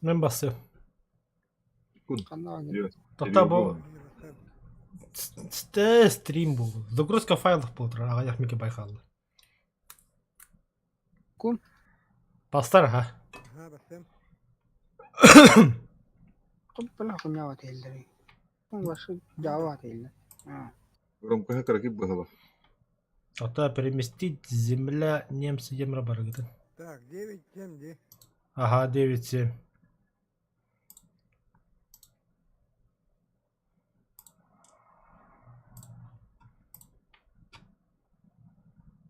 Мен басы. Қандай Тоқта бұл стрим бұл. Загрузка файлов бұл тұр. Ағаяқ меке байқалды. Кун? Бастар, ха? ها بسام قبل أخذ نوع تيلري بس جاوا تيلر Громкость кракит было. Тоқта переместить земля немцы емра барыгыды. так 9-7 где Ага, 9-7.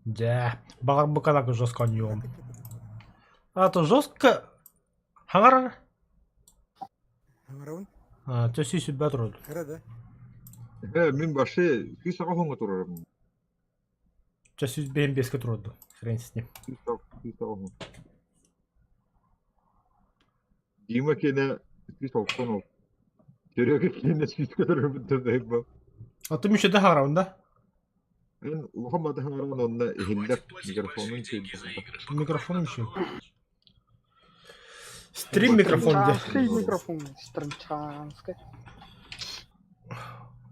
Да, бағар бұқанағы жостқа ойнауым. А, то жостқа... Хаңар? همرون Төсі сүббә тұрады. كرده Мен башы күй саға хоңға тұрарым. Төсі бейін беске тұрады. Хрен с ним. Күй саға хоң. Дима кені күй саға ол. Керегі кені күй тұрарым тұрдайым ба. А ты мүшеді хаңарауында? Мен ұлғамады хаңаран онына хиндеп микрофонын кейді. Микрофон мүші. Стрим микрофон де. Стрим микрофон странчанский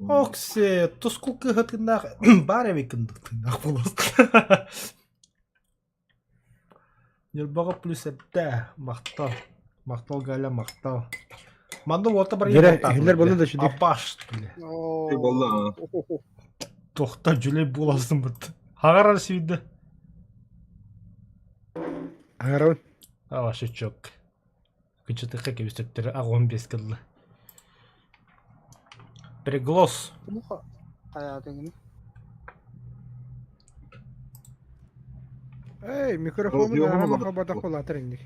Оксе, то сколько гатынақ бареве кіндіктіңақ боласты. Елбаға плюс әтті. Мақтал. Мақтал галя мақтал. Манда ота бір Хиллер болду да шуди. Апаш. Ей болла. Тоқта жүлей боласың бұд. Хағарар сүйді. Аңарауын. Ава шычок. Күчетіққа кебістеттері ағуын бескілді. Приглос. Плохо hayatını Эй, микрофонун Радиону арама багып кабада колатыр инди.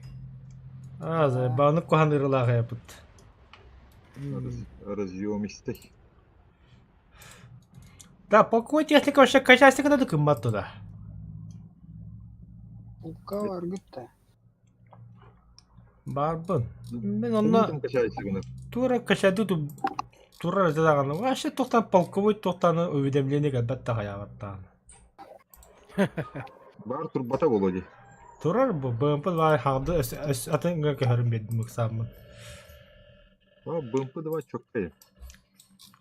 Аза, бағынық қоған ұрылаға япыд. Разъемистый. Да, по какой технике вообще качайся, когда ты кымбат туда? Ука var gitti. Барбын. Мен онна тура качайды ту тура разядағаны. Вообще тоқтан полковой тоқтаны уведомление әлбәтті қаябаттан. Бар турбата болоди. Турар бұл бөмпіл var хағды атыңға көхерім бедім мұқсамын. БМП давай чоккай.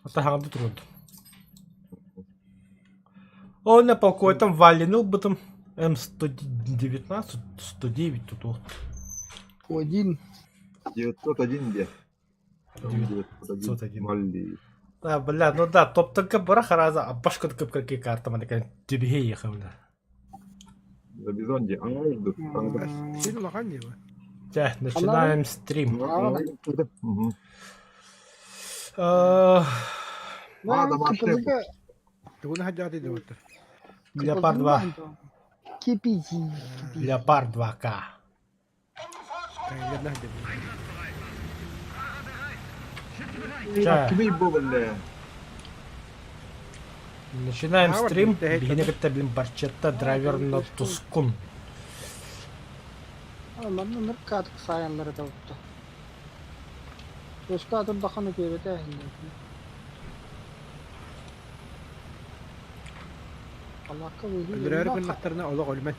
Ата хағды тұрады. О, на полковой там валеныл бытым. М119, 109 тут. Один 901 де. 901. Малли. Да, бля, ну да, топтыңға бұра қараза, башқа түкіп кірке картама декен түбіге еқімді. Забизон де. Аңайды. Син лаган деба. Да, начинаем стрим. кипелге Тугуна хаджаты деваттыр. Леопард 2. кипизи Леопард 2К. Кайгерна хаджаты. Да. Кимей болле. Начинаем А, стрим. вот, да, это- Бігіне кітті білім барчетта драйвер на тускун. Onların nırkat sayanları da oldu. Başka adım bakanı görüyordu ahinde. Allah kabul Öldürөр gün naktarına olaq ölmen.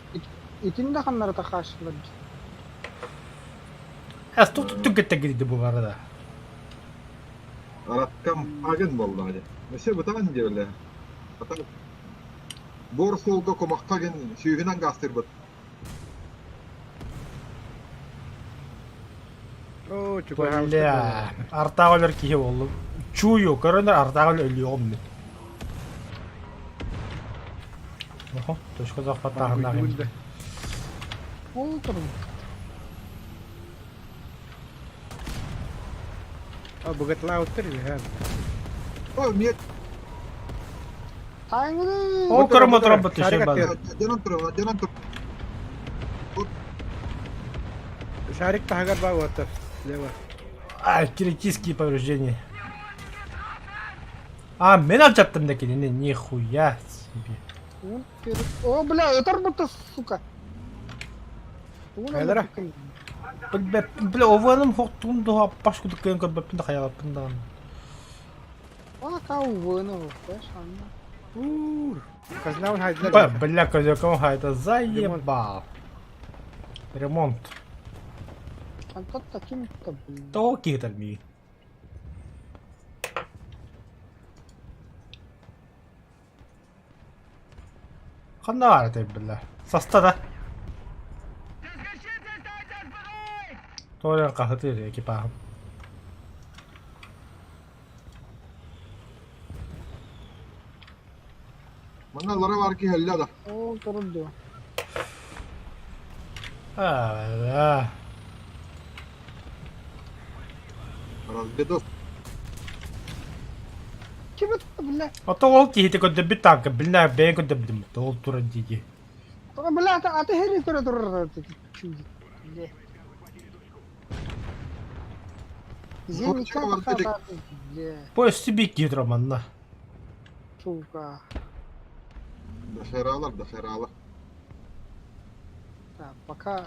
İtin de kanları da karşıladı. Аз тут түгітті келді бұл арада. Араткам аген болду hadi. Месе бутан дебеле. Ата бор солга комакка ген сүйгүнөн гастыр бут. О, чукай Бля, артағылар кейе олы. Чую, көрінер артағыл өліғым мен. Охо, төшкі зақпат тағынақ ем. Oldu. О, бугат лауттыр ya. О, нет, Tayını. О, көрім отырам бұтты Шарик шей бады. жанан тур. Шарик тагар ба ватыр. Лева. Ай, критические повреждения. А, мен алчаттым да келіне, нихуя себе. О, бля, öter bu сука. Кайдара? Бля, ованым хоқтуым да апашку да көйін көрбәппін да қаялаппын да. Aa, кауыны оқпаш, анна. Ур. Казнаун хайдлар. Бля, козяком хайда заебал. Ремонт. Çantada kim tabii? تو كيت المي خلنا على طيب بالله سستا طول قهطي يا كيباهم من الله واركي هلا ده Oo durdu. آه راس بدوس Kim بالله؟ أطول كي كنت بتاعك بالله بين كنت بدم طول تردي بالله أنت هري ترى شو دي؟ زين كان خاطر بس سبيك يدرمنا شو كا ده خير بكا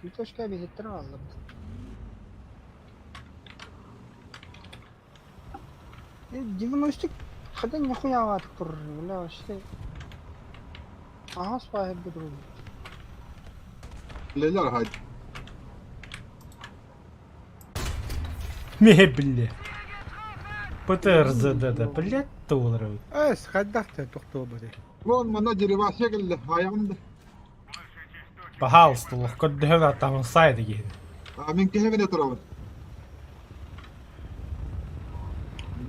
Litoş kaybettiler valla. Diagnostik kadın ne koya var tur valla işte. Aha spahir bedru. لا هاي ميه بالله بترز ده بالله تولرو اس خدعت تخطو بدي كون ما نجري واشيك هاي عنده بحاول طول كنت هنا تعمل صايد كده من كهمنا ترى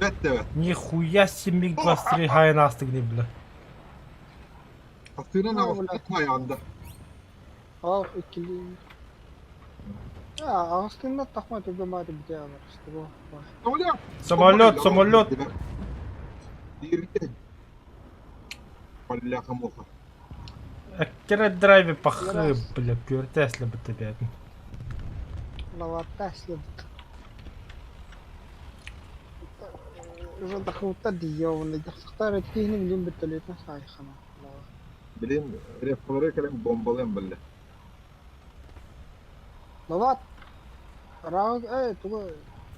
بتة نيخويا سميك بستري هاي ناس تقني بلا حطينا هاي عنده Al ikili. Ya aslında takma tübe madde bir var işte bu. самолет ولا خموخة أكرا الدرايف بخرب بلا بيور تسلا بالتبعات Lava Tesla. إذا دخلت دي ولا اختارت فيه مليون بالتلاتة صحيح خلاص. بلين ريفوري كلام بومبالين بالله Lava راوك ايه تقول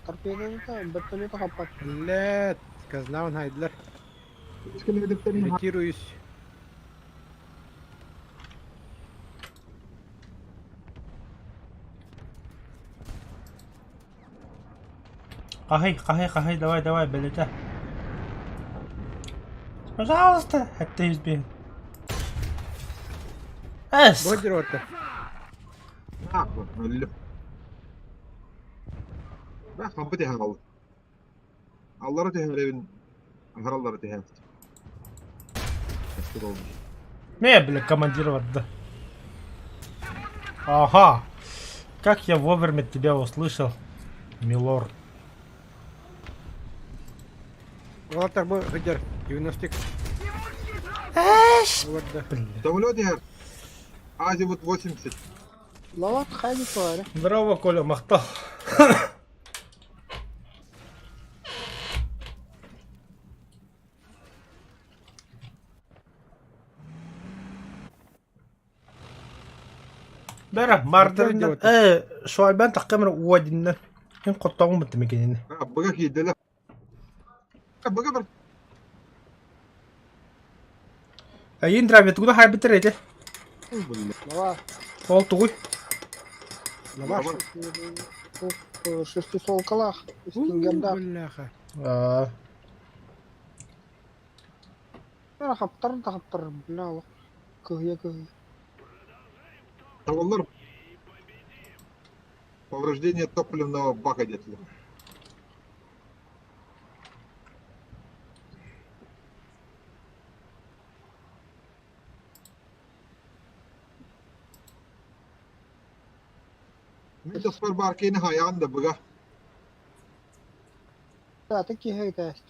تربية ده بالتلاتة خبط. لا كازناون هايدلر ايش كل هدف تاني كيرو يس قهي давай بلجة пожалуйста حتى يزبين اس بودر ورطة ناخذ اللف ما خبتي هاو الله رتي هاو هر الله رتي هاو ما يبلغ командир ورده ага как я вовремя тебя услышал милорд غلطك بو هجر ديagnostic ايش ورده دولودي هاو عاجبت 80 Lava خالي فارق. здорово Коля махта بره ماردرنا شوالبان تقمر ودنا إن قطعوا متمكنين بقى كيد لا بقى بر أين درابي تقول هاي بتريته Lava. قول تقول لباش Şustu sol kalak. Üstüngemde. بالله أنا خبطر بالله كهية والله повреждение топливного бака где-то. من تصفر باركين هاي عنده بقى تعطيك هي تاست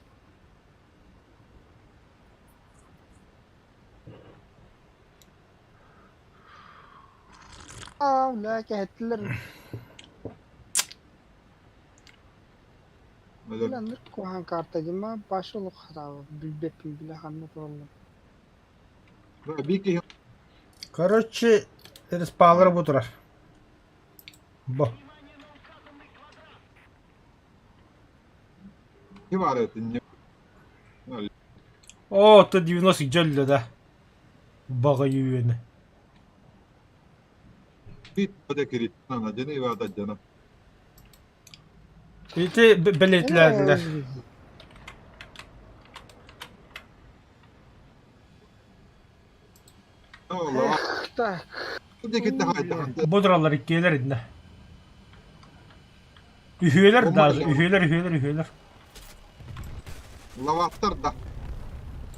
لا كهتلر لا نركو هان كارتا جما باشو خطا بالبيبي بلا خانة والله بيكي короче это спал работать бо كيف عرفت О, то 90 жолло да. Бага юуэна. Бит бада кирит нана жана ивада жана. Ити белетләрләр. Allah. Так. Kuda gitti hayta. Бодралар иккелер инде. Ühüyeler daha, ühüyeler. Lavattır da.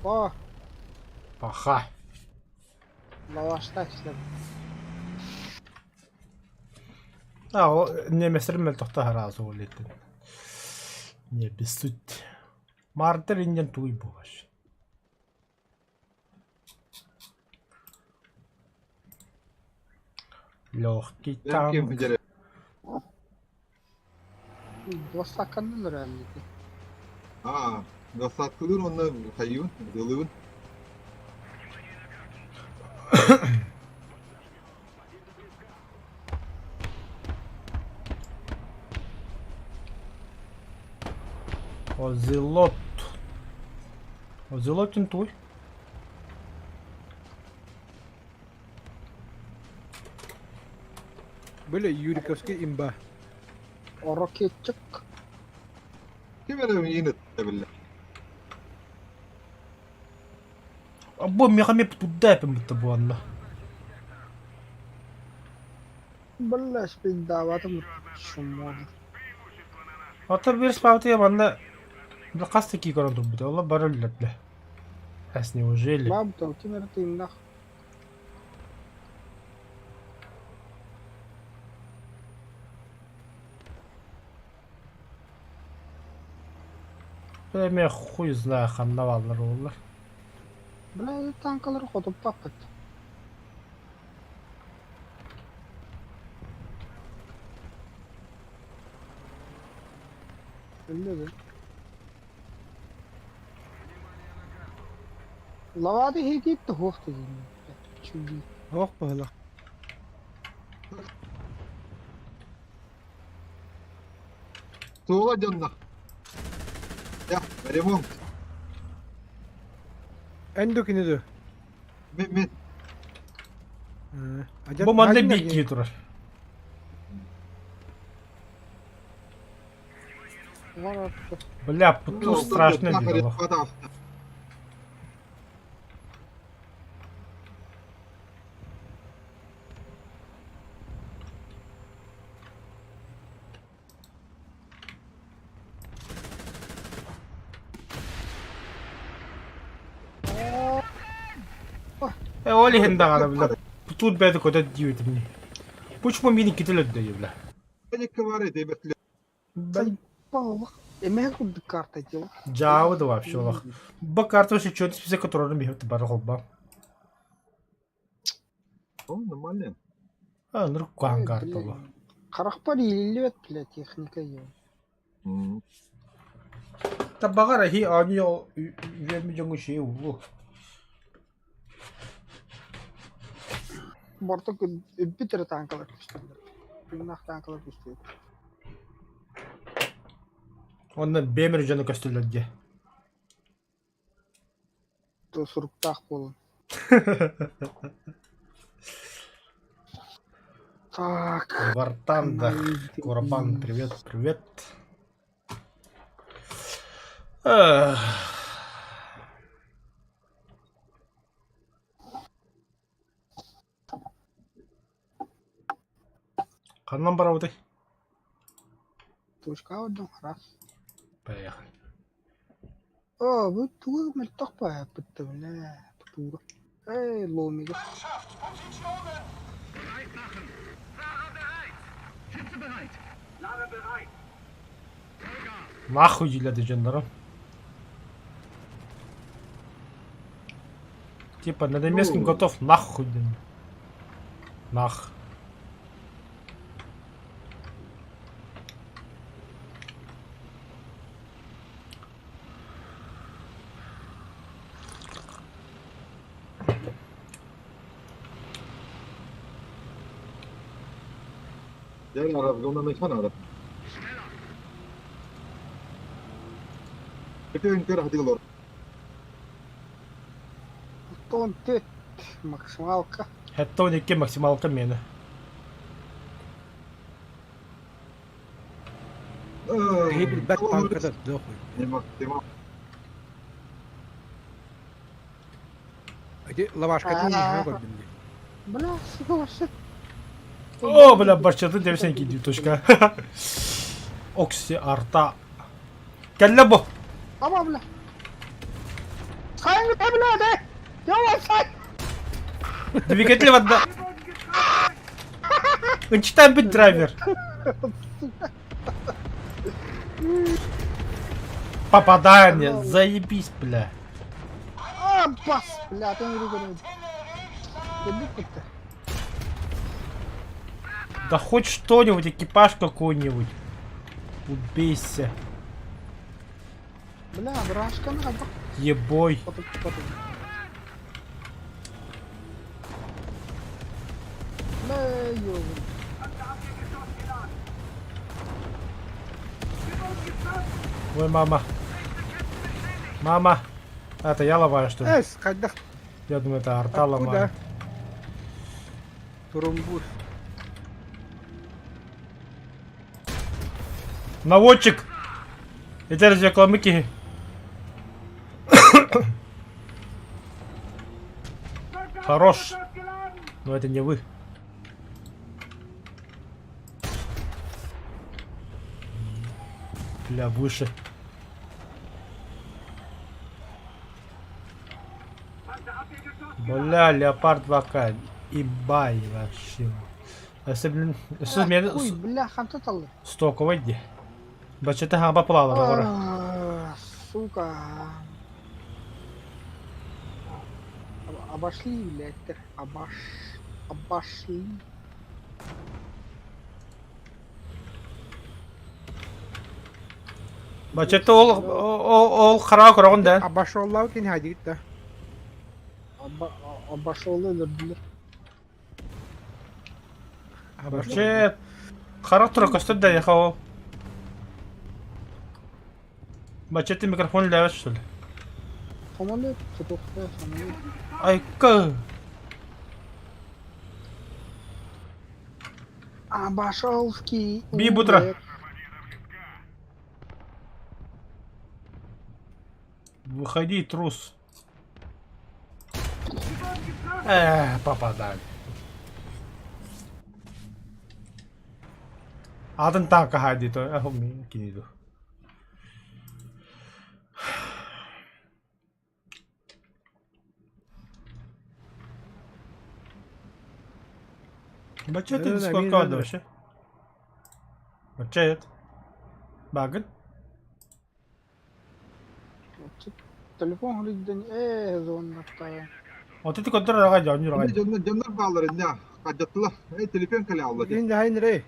О, Paha. лавашта işledim. O ne mesela mel tohta harazı olaydı. Ne bir süt. Martır inden tuy boş. Loh Ben kitam. kim hicret. Dos sakandılır herhalde. Ha. Gasatkılın onu hayvan. Yılığın. Озелот. Озелотин туй. Böyle Yurikovski imba. O roketçik. Kim öyle yine tabii. Або мехами тудапим это буанна. Бляш, пиздаватым шумон. Ата bir спауты яманна. Bir kastı ki koran turbuda. Allah barılladı. Has неужели? Бабто, кимер тимдах. Ben хуй знаю, ханнавалlar olurlar. Бля, танкалар котуп паппет. Öyle be. Lavadi hekip de hoştu yine. Çünkü Oh pahalı. Soğula canına. Ya remont. Endokini de. Men. Bu manda bir iki durar. var artık. Бля, тут страшно дело. Оли хендагана бля. Тут беде кода дивитни. Почему мини кителет да бля? Belki var ya demetli. Ben Бах. Emek kurduk karta diyor. Java да вообще лох. Ба карта ще чот списък который не бихте бара холба. O нормально. А, ну куан карта лох. Карахпар ийлет бля техника yok. Та багара хи анио верми жонгу şey bu. Bartok bir tane tankalar düştüler. Günah tankalar düştü. Ondan bemir canı köstüllerge. То сурктах болон. Так. Вартанда, Курбан, привет. Эх. Қаннан бара бұдай? Точка одном раз. Поехали. О, вы тур мельтах па битте бля. Тур. Эй, ломига. Нахуй еледі жандарым. Типа, на немецком готов нахуй. Нах. Gel arabamda mekan ara. Itu yang kerah di luar. он тет максималка. Хетто он икки максималка мені. Гибель бәт танкада дохуй. Не максимал. Эти лавашка не көрдім де. Бля, сука, вообще. О, бля, başladı devsen gidiyor tuşka. Oksi arta. Gel lan bu. Ama bля. Sayın git bля de. Yavaş say. Двигатель вода. Унчтам быть драйвер. Попадание, заебись, бля. А, бас, бля, ты не говоришь. Ты. Да хоть что-нибудь, экипаж какой-нибудь. Убейся. Бля, брашка надо. Ебой. Потом. Бля, ёбаный. Ой, мама. Мама. Это я ломаю, что ли? Эс, когда Я думаю, это арта ломает. Турумбуш. Наводчик! Это рекламыки. Хорош. Но это не вы. Бля, выше. Бля, леопард вака. Ибай вообще. Если, блин, если мне Ой, бля, ханты талды. стоковый де. Бачите, хаба плала, говорю. Сука. Обошли, блядь, обошли. Бачите, ол хара көргөн да. Обошел кен хадит да. Обошел öldürdüler. Вообще, хара тура костет да ехал. Бачите, микрофон левый, что ли? Самолет, самолет. Айка. Обошел ски. Би, Бутра. Выходи, трус. Попадали. Атын танка хайди, то я хомми киниду. Бачет, ты сколько вообще? Бачет. Багет. Телефон гридden zonlarda. Вот это куда рога джонни рога. Жандар балар инде кадятлар. Телефон кале алды. Дин да хайн ре.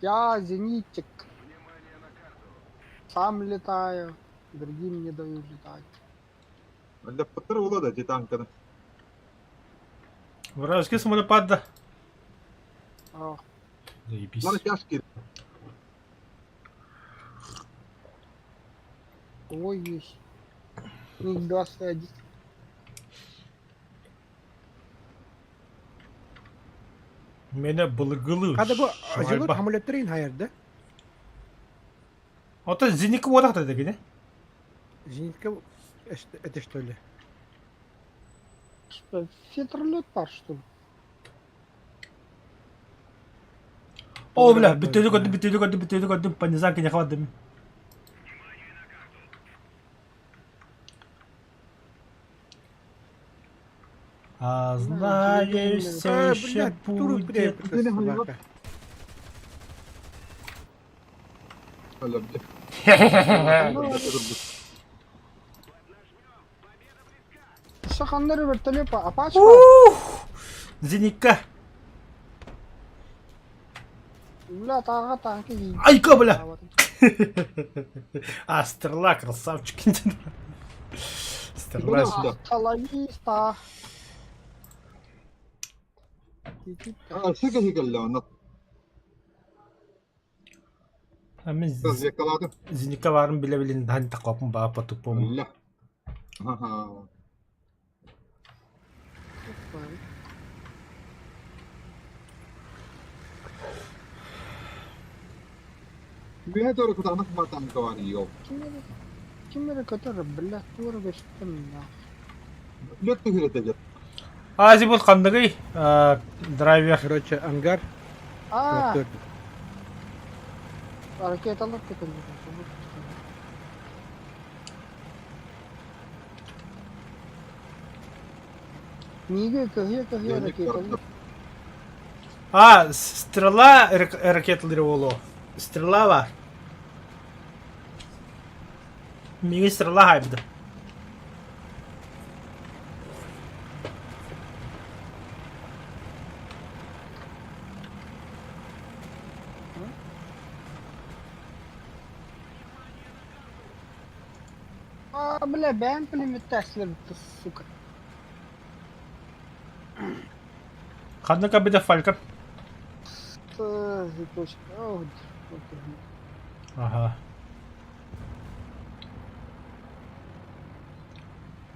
Я зенитчик. Сам летаю, другим не даю летать. Инде паттар улады титанканы. Вражеский самолет падда. А, Заебись. Лар яшки. ой, есть. Ник 21. Меня былгылы. Када бу ажылы хамулеттерин хайырды. Вот это зенитка вот так таки, не? Зенитка это что ли? Что, фетрлет пар, что ли? О, бля, битюдю году, по низанке не хватит. А знаешь, все еще будет. Шахандары вертолет, Апач Зенитка. Бля, тага танки есть. Айка, бля. А, стрела, красавчик. Стрела сюда. Талависта. Сыга сыгалла. Hemen Biraz yakaladım. zinika var mı bile bilin hani takapım bana patuk bu mu? Allah. Aha. Bir doğru kutanık batan kawani yok. Kim bilir kötü Rabbillah doğru geçtim ya. Lütfü hiretecek. Azi bu kandırı driver. Короче, ангар. Aa, Dört. hareket alıp getirdim. Niye kahya hareket alıp? Sтрела ракетleri oldu. Sтрела var. Mini sтрела haybdi. Aa, bile ben film tasvir bitti suka. Kadın kabide Falcon. Zitoş. Oh. Aha.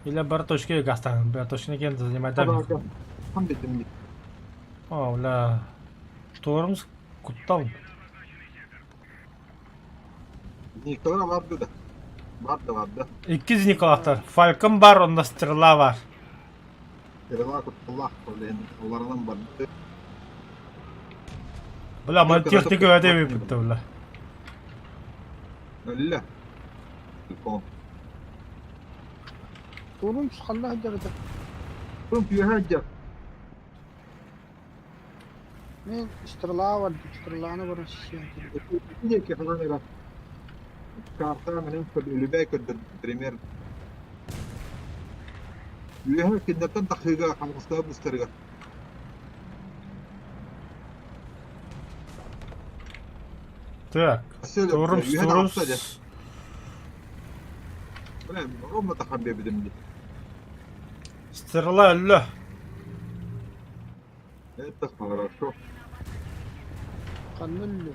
Или Бартошки гастан. Бартошки кем занимает? Tam dedim. О, бля. Тормоз kuттал. Nikola vardı da. Vardı. İki zinikalahtır. Falcon var, onda Sтрела var. Kırıla kutullah. Onlardan vardı. Bля, ama техника öde bir bля. Öyle. Telefon. Torun sıkalla hacerdi. Oğlum bir hacca. Ne istırla var, istırlağını var şey. Niye ki falan era. Karta benim kulübü belki primer. Üyeher kinderden dakika hamısta bustarga. Так. Турумс. Ulan Roma tahabbe bidim di. Sтрела ölü. Evet хорошо. Kanıllı.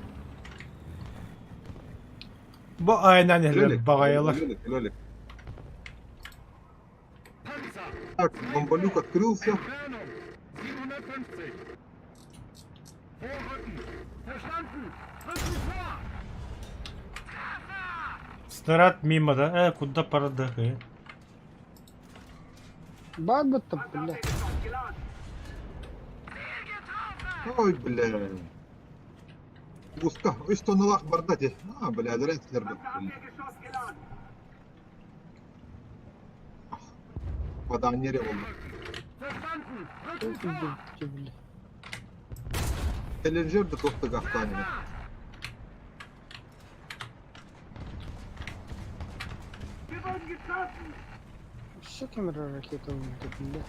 Bu aynen öyle bağayalar. Лёлик. Так, бомболюк открылся. Снаряд мимо, да? Куда парада? Bak bitti bile. Ой, бля. Узко. Ой, что на лах бардате. Бля, дренслер. Падание oldu. Çok üzüldü bile. Challenger de tostu gaftanını. Şu kamera hareket oldu bile.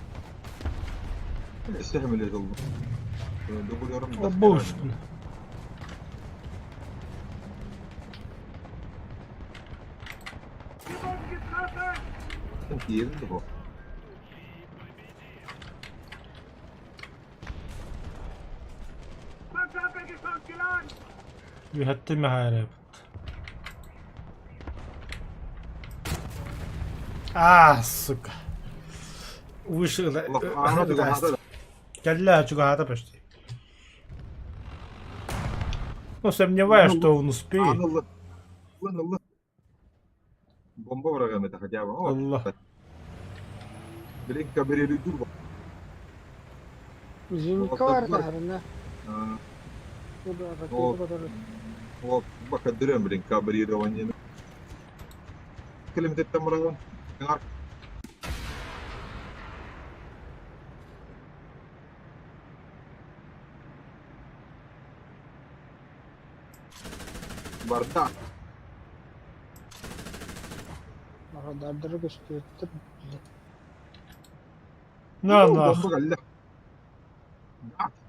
استهمل oldu. Dubuluyorum da. Boş. Yerinde bu. Yühettim mi hayır? Сука. Вышел. Калля, чугата почти. Ну, сомневаюсь, что он успеет. Allah. Bomba bırakamedi acaba. Allah. Direkt haberi dur bak. Zinka var da herine. Bu da O- raketi kadar. O bak direkt direkt haberi de oynayın. Kelim tettem bırakalım. Barda. Radarları gösterdi bile. На, Bomba geldi.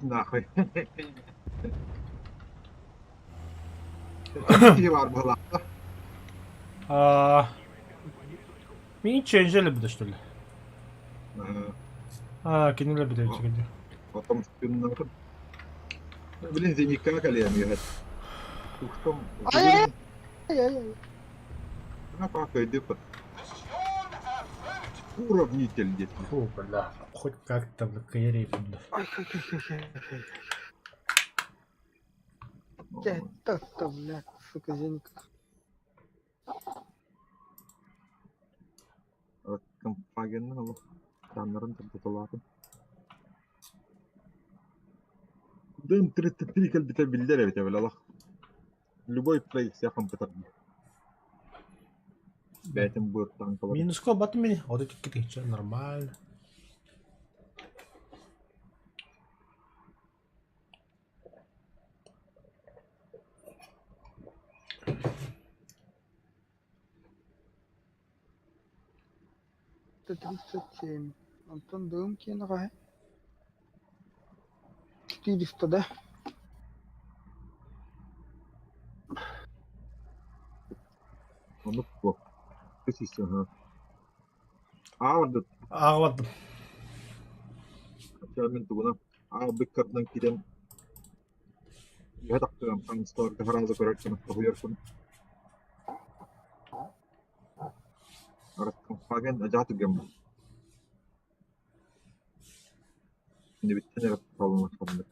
Nahı. Bir var bu lan. Мини ченжели буде, что ли? Кинули буде чекайте. Потом спиннахын. Блин, зенитка калем юхат. Тухтом. Ай-яй-яй! Ай-яй-яй. Apa кайдепа? Уравнитель здесь. Фу, бля. Хоть как-то в кайре буду. Ай, это, блядь, сука, зенька. Компагенның алып. Танырын тұтылатын. Дым 33 кәлбіте білдер әбет әбіл алақ. Любой плей сяқын пытар. Бәтім бұйырттан қалар. Минус сколько бат мені? Оды тік кетейші, нормально. Это 37. Антон Дымки на 400, да? Onu bu. Kız istiyor ha. Ağırdı. Ağladım. Açarmen tuğuna. Ağır bir kadından giden. Ya da kıram. Sen store kafarazı koyarsın. Koyarsın. Arası kampagen acayip gömü. Şimdi bir tane kalma kaldı.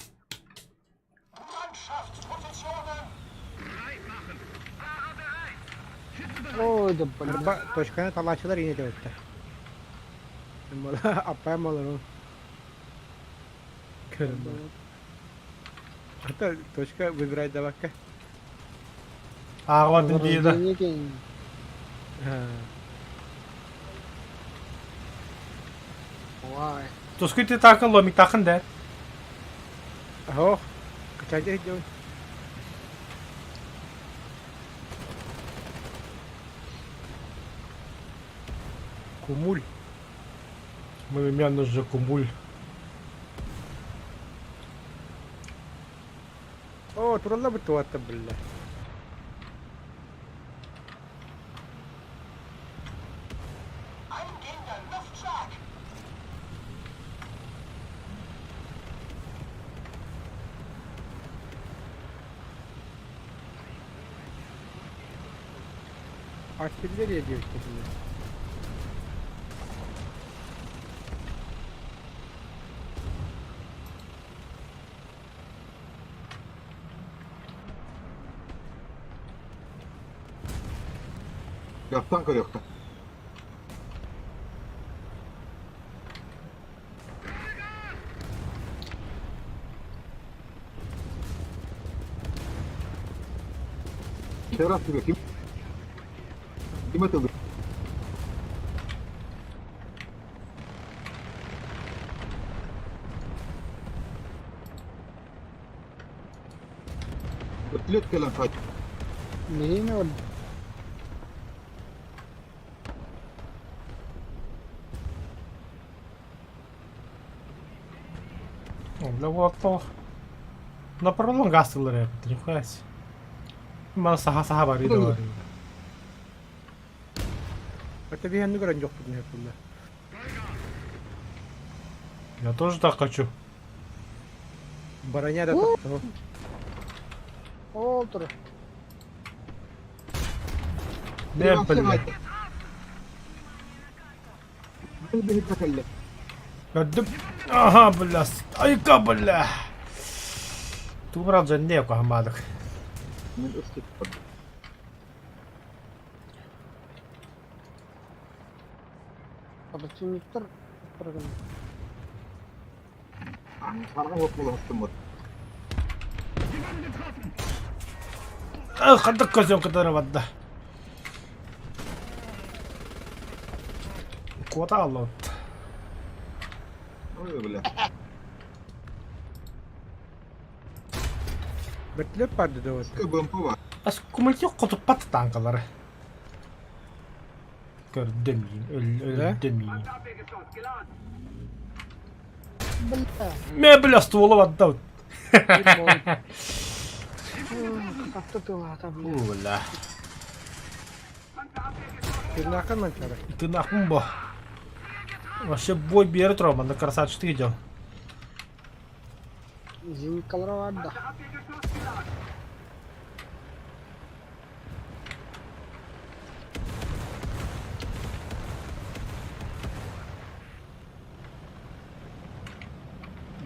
Ой, да блин. Araba Toşkan'ı talaşçılar yine de öttü. Valla appayam olur o. Körüm. Hatta Toşka выбирает dabakka. Ağladım diye de. Денег. Ha. Vay. Тускай ти такын ломик такын да. Aho. Kaçacak hiç yok. Кумуль. Мне нужен кумуль. О, туралла бітуатта білля. Artillery ediyor işte şimdi. Yaptan kal yokta. Teras gibi kim? Kim atıldı? Ötlet gelen kaç. Мирина вот. Бля, вот то. На пролонгацию ларет, нихуя себе. Bana saha var yine var. Hatta bir yanını gören yok bunu yapımda. Я тоже так хочу. Baranya da taktı o. Олтер. Ne bля. Beni takıldı. Gördüm. Aha bля. Ayıka bля. Тубрал жанне кахмадык. Ben üstte tutmadım. Противниктер. Karga hopmalı hastım var. Кандык көзөм кыдырып атты. Квота алып. Öyle bile. Betlep vardı da o. Bömpa var. Ас кумулти кутуп батты танкалары. Gördüm yiyin, öldüm yiyin. Бля. Me bля стволы отдал. Как ты лата, бля. Бля. Tırnakın mı çare? Ты нахуй бо. Вообще бой берет Рома, на красавчик ты идем. Зенит Колорадо.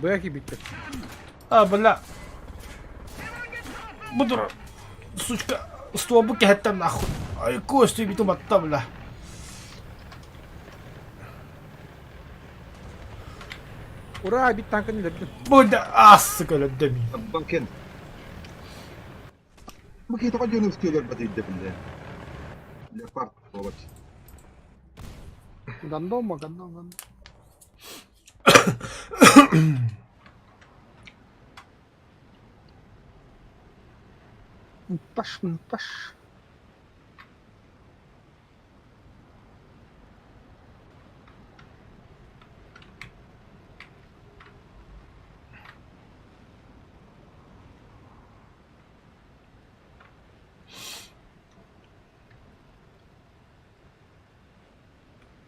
Бэхи биттер. А, бля. Буду. Сучка. Столбу кехеттем нахуй. Ай, кости битум атта, бля. Ура, бит танкını öldürdüm. Буда. Ас, көлөддөм. Bakın. Bu kıyı toka yönü istiyorlar batı idde. Leopard olaç. Gandom mu gandom. Паш.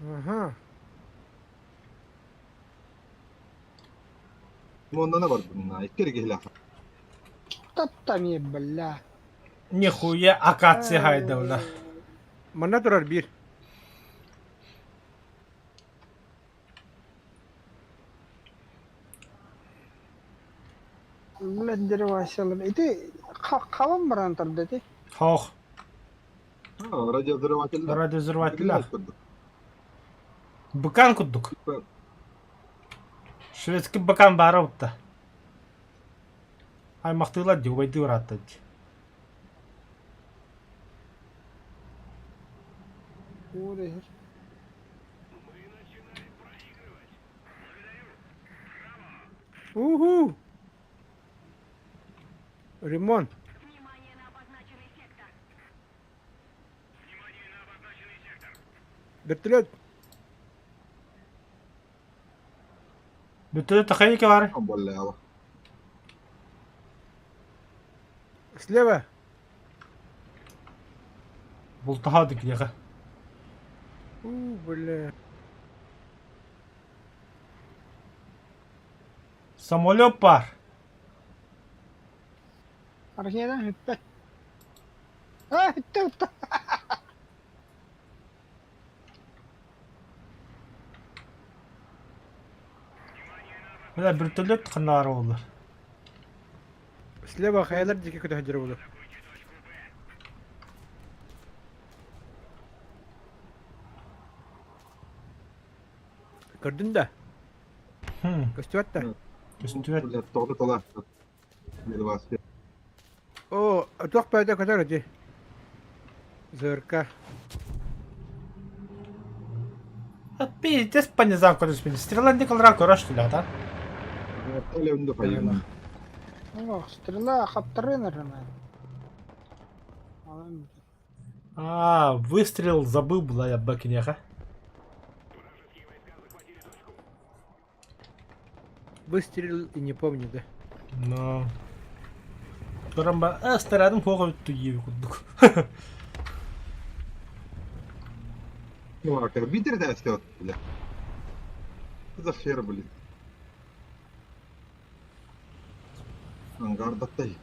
Ага. Ondan ne var bunun? İkkeri gihla. Tattani бля. Нихуя акация хайда, бля. Mana durar bir. Ledleri başlayalım. İti kavam var antar dedi. Хох. Ha, radyodur. Радиозервателя. Быкан куддук. Шведский быкан бара утта. Аймактыла дюбайды уратты. Uğrayır. Уху. Ремонт. Вертолет. Бүтү тахайки бар. Vallahi. Слева. Бултахадык яга. Бля. Самолет бар. Hareketen hüppe. Ha hüppe. Бля, вертолет кынары болду. Слева хаялар дике көтө хажыр болду. Gördün de. Göstüvet de. Üstüne Toğda tola. Bir vasfı. O, çok böyle kadar hadi. Zırka. пиздец по низам кудus били. Стрелянди кылрак көрөш тулат, а? Öyle önünde payım. Oh, стрела хапторыныр hemen. Alayım. А, выстрел забыл была я бакинеха. Выстрелил и не помню, да. Но... Турамба, старадым хога өттү ебі куддук. Ну, а как битер да стёт, бля. За хер, блин. Ангар даттай.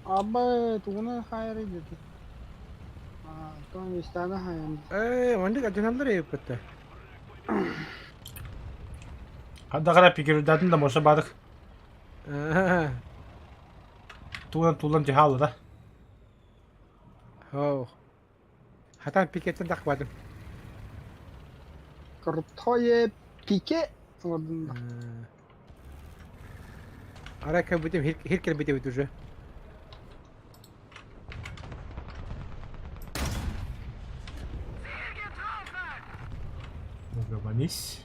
Abi tuğuna hayır dedi. Aa, tamam istana hayır. Ванды качаналар yapıttı. Кадагара пикирдатын да моша бадык. Тулан жахалы да. Хау. Хатан пикеттен takmadım. Kırtoye pike. Oradan da. Арайка будем хиркер битевит уже. Угомонись.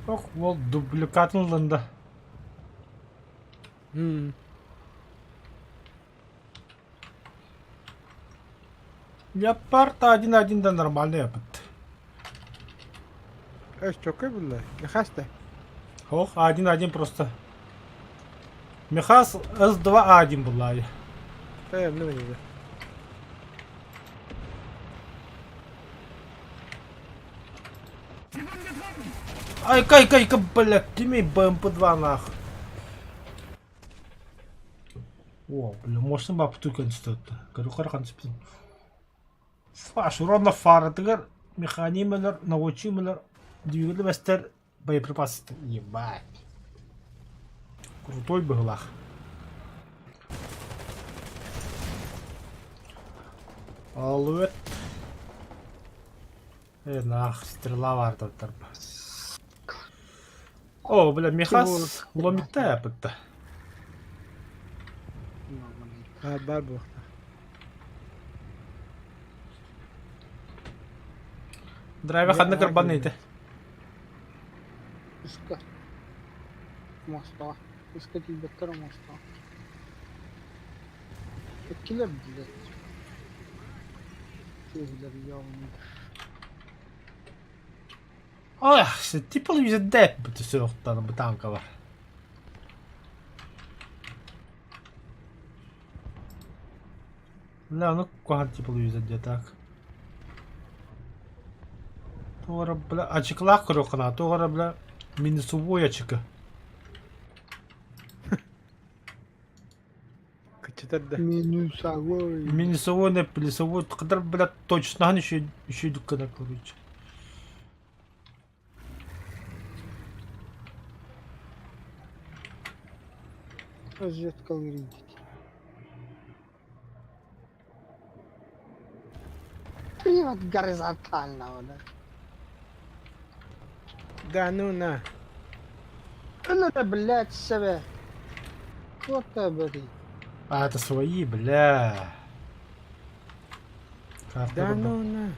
Ох, ол дубликатынлында. Леопард 1-1 да нормально yapıt. Çok iyi bunlar. Ne hasta. Ох, 1-1 просто. Мехас S2-1 булай. Ne böyle? Ай, кай, блядь, тимей БМП-2 нахуй. О, бля, можно баб тукан стоит. Говорю, хорошо, Ашурон фаратыгар механималар, научималар, двигатель мастер, боеприпасы. Ебать. Крутой быглах. Алует. Нах, стрела варда тарпа. О, бля, мехас ломит тапыта. Бар bu. Драйва хадна карбан нейте. Iska. Mosta. Iska değil better mosta. Etkiler bize. Şeyler yavrum. Ah, se tipo de yüzde dep bu söğütten bu tanka var. لا ну квад tipo de yüzde de tak. Doğru bile açıklık kurukuna, doğru bile minisuvu açıkı. Кычытыр да. Menü sağır. Минусову не плюсову, kadar bile точно hani şey dükkana kurucu. Rozjetka выглядит. Привод горизонтального, да? Да ну на. Ну да, блядь, себе. Вот это, блядь. А это свои, бля. Да ну на.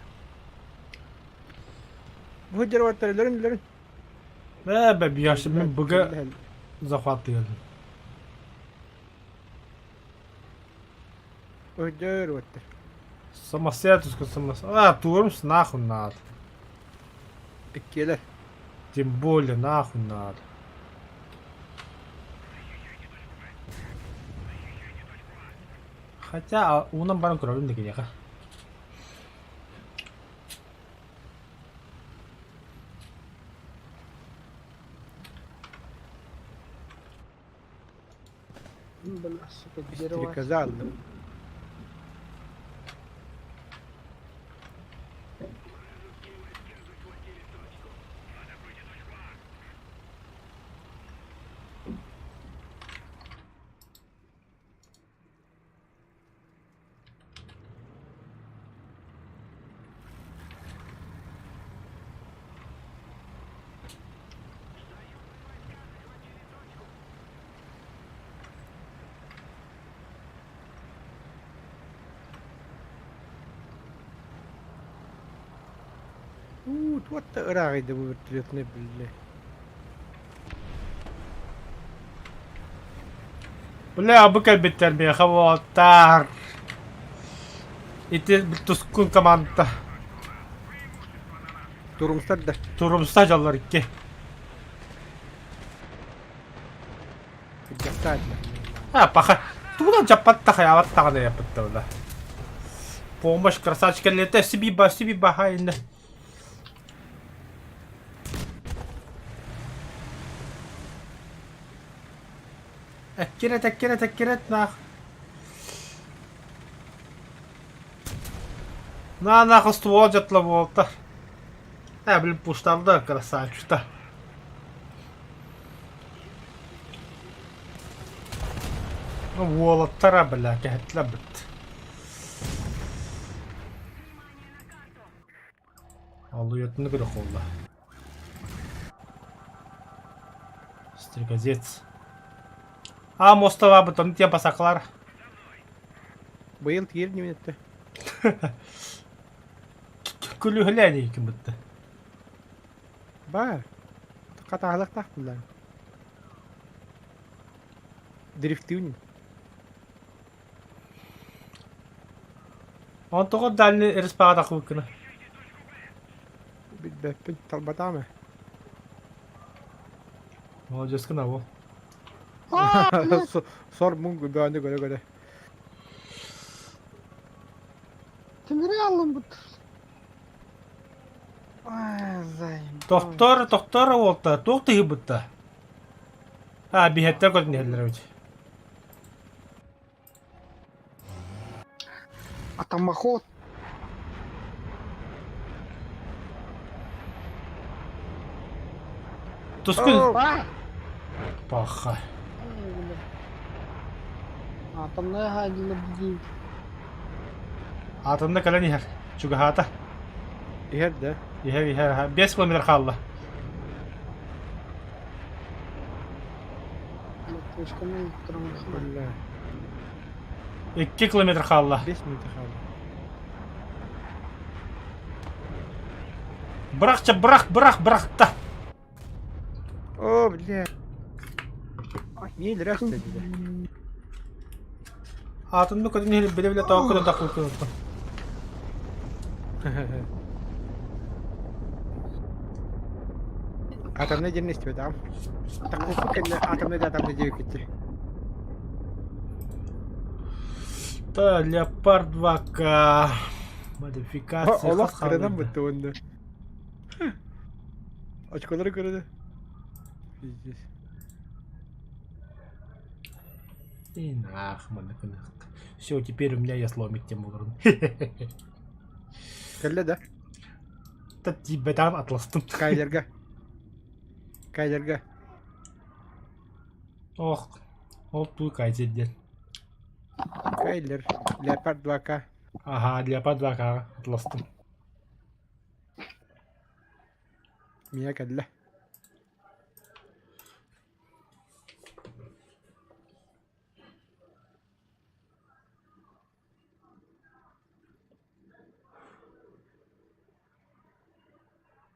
Hıcır var lerin. Ben bir yaşım buga захватывал. Hıcır var. Самосетушка самос. А, турмс нахуй надо. İkiler. Тем более нахуй надо. Хотя унам баран кровим деке яка. Блядь, сука, дерево. Стрекоза aldım. توتر راغي bu virtületine bile. Бля, быкай биттерме хаватар. İti tuskun kamanta. Durumsar da. Turumsta callar iki. Kıcaklar. Ha baka. Tuğdan çapatta hayavat tağda yapıttı öyle. Помощь красавчика летает, себе бахайна. Эккерет, нах. Нахуй ствол жатла болды. Біліп пушталды красавчикта. Волоттара, бля, кәтлі бітті. Алуетіні күрі қолда. Стрекозец. А, мостова бұтын тия басақлар. Bayıl yer yemin etti. Күлі хіләне екен бітті. Бар. Katağlık tak bunlar. Driftliyorsun. Он тоғы дәліне әріспаға тақы өкіні. Bir talbata mı? Молодец кіна бұл. Sor mungu bir anda göre. Temiri alın bu tür. Ay zayım. Тоқтар олта, тоқтығы бұтта. Ha, бихеттер көтін елдер өте. Атомоход. Тускул. Ай! Паха. Ай, бля. Атомная гадина бдит. Атомда калан ихер. Чугахата. Ихер, да? Ихер. 5 километр халла. Точками трамхи. Бля. 2 километр халла. 5 минут қалды. Брахта. О, бля. Ай, не ряхта dedi. Атомда калан ихер беле таакыда дакыл кылып. Atamda jenin istiyor adam. Takufuk elle atamda da atamda diyor gitti. Та Леопард 2К. Модификация. Allah kırıdan bıttı onda. Açıkları kırdı. И нахман. Все, теперь у меня есть ломик тем уровнем. Kelle de. Та тибетан атластым. Kayderga. Kayderga. Ох. Ол туй кайзедден. Kayder. Leopard 2K. Ага, Леопард 2К атластым. Mia kelle.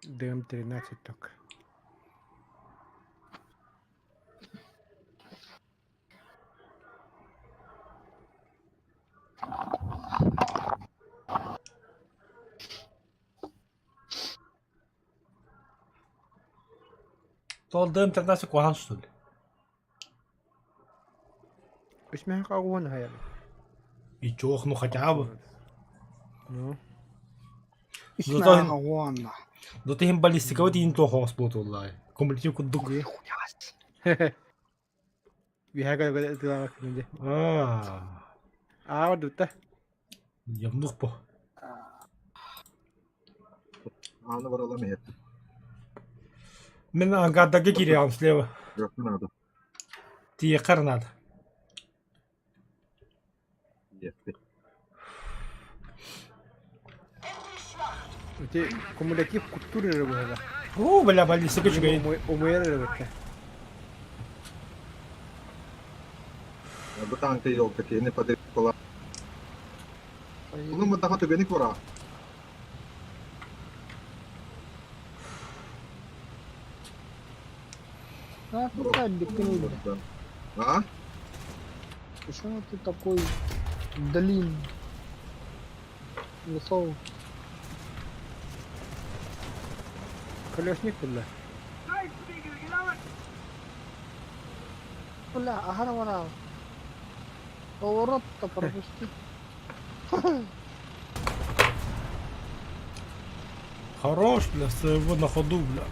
Дым 13 только. Тол дым 13 куахан, что ли? اسمها قاوون هاي. И чох, ну хотя бы. Ну. اسمها غوانا. Да ты им баллистика, вот и не то хоспот, والله. Кумулятив кудук. Biha kada kada itu А, Ah, duta. явнух по. Anı var alamıyor. Мен ангаддаге киреам слева. Yok mu надо? Тиекар надо. Yetti. Itu kumulatif kultur ada bukan? О, бля, баллистика чугай. Umur ada bukan? Bu tankı yol peki ne padet kola. Bunun mu daha tübenik var ha? А, какая беканина. А? Почему ты такой длинный? Лысовый. Колесник было. Бля, ага. Поворот-то пропусти. Хорош, бля, своего на ходу, бля.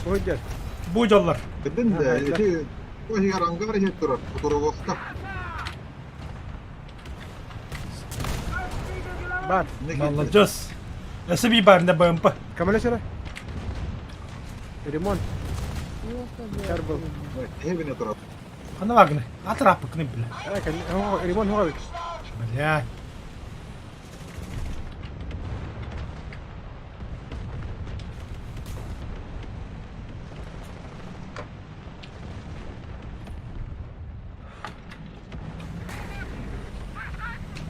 Udah. Будь Dedin de şey o yarangar hiç durar. Fotoğrafta. Bad. Ne Молодец. Я себе бар на БМП. Kamera sana. Ремонт. Чарбл. Evine durar. Она вагны. Атрапок, бля. Ремонт هو. Бля.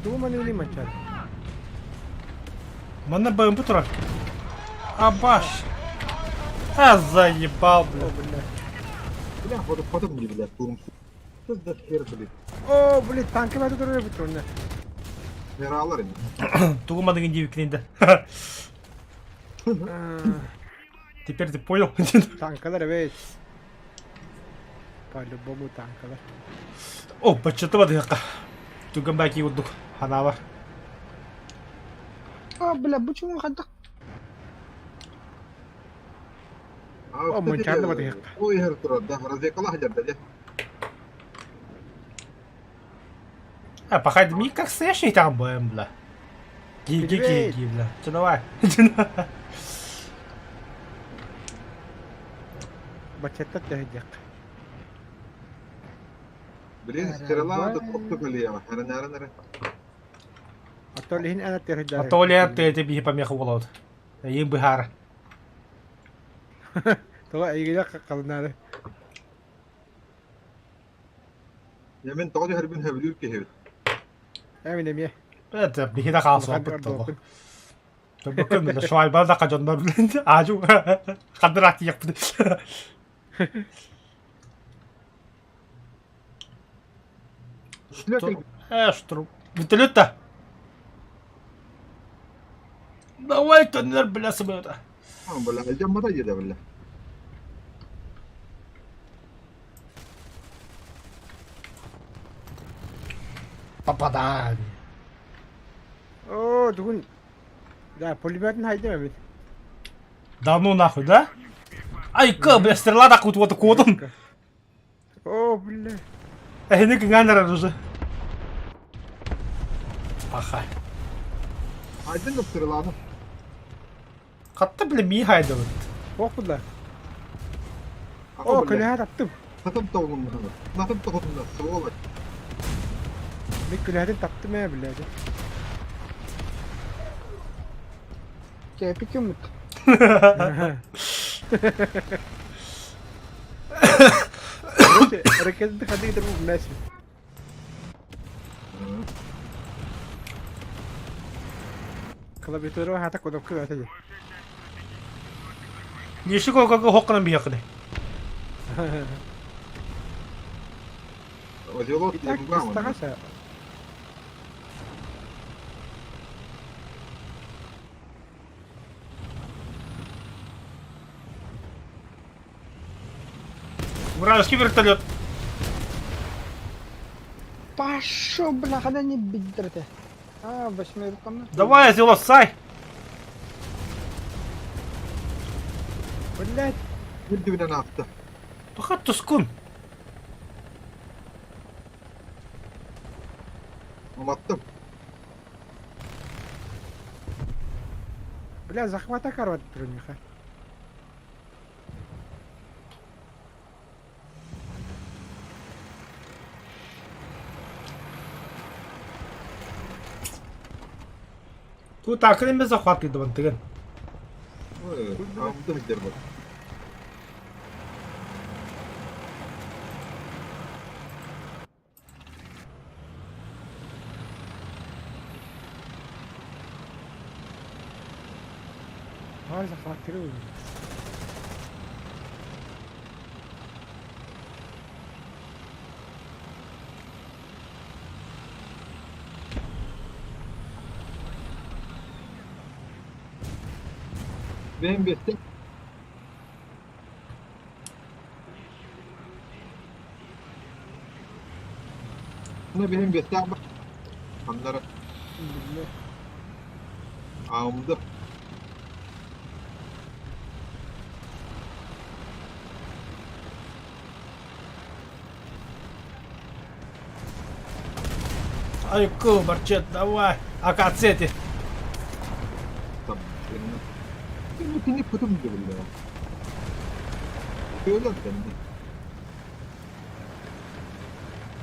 Думаю, не мачар. Мана БМП турак. Абаш. А заебал, бля. Bile fotoğraf gibi bile kurumsuz. Kız da her bile. О, блин, танки надо дурак бутон. Yaralar yani. Тугумадыгын девикнинде. Теперь ты понял? Танкалар evet. По-любому танкалар. О, почему ты тугамбаки удук. Хана бар. А, бля, почему ходок? O mançarlı mı diyor? O yer durar. Da razıyakalah hacer de. А, походи, как сэшный там БМ, бля. Gila. Cina var. Bacettat dehecek. Bilin sırala da toplu kalıyor ama. Her nere. Atolihin ana terhedar. Atolya tete bihi pamya khawalad. Yin bihar. Toga aygida qalnare. Yemin tawdi harbin hablur ki hevit. Amin emiye. Evet bihi de kalsın. Bakın da şu ay bana da kacanlar bilindi. Aju. Kadrat yaptı. Şlaka Что? Вертолет-то? Давай тоннер, бля, собой-то. Valla acamada yedi valla. Попадай. О, дugün. Да, пулеметin haydi mı? Да ну нахуй, да? Ай, бля, стрела так вот кодом. О, бля. Ne gönderer уже. Aha. Aydın da sıralanı. Katta bile mi haydalı. Bok bunlar. O külaha taktım. Nasıl tavuğun nasıl tavuğun soğuk. Bir külahını taktım ya bile. Keyfi kümüt. Hareketli hadi gidelim bu neyse. Klavyatürü hata kodok kıvı atacak. Yeşil koku hokkanın bir yakını. Ocelot Bir tak yemga mı? istakasa. Вражеский вертолет. Пошо, бля, когда не бидрите. А, 8 руками. Давай, Азелос, сай. Блять. Bir dibine attı. Туха тускун. Umattım. Бля, захвата карват трюниха. Тут так не захватывай до вантыган. Aldım gider bak. Ай, захват трюни. Benim bestem. Buna benim bestem bak. Onlara aldı. Ай, Барчет, давай. Акацети. Tamam. Benim kutum gibi böyle. Öyle bende.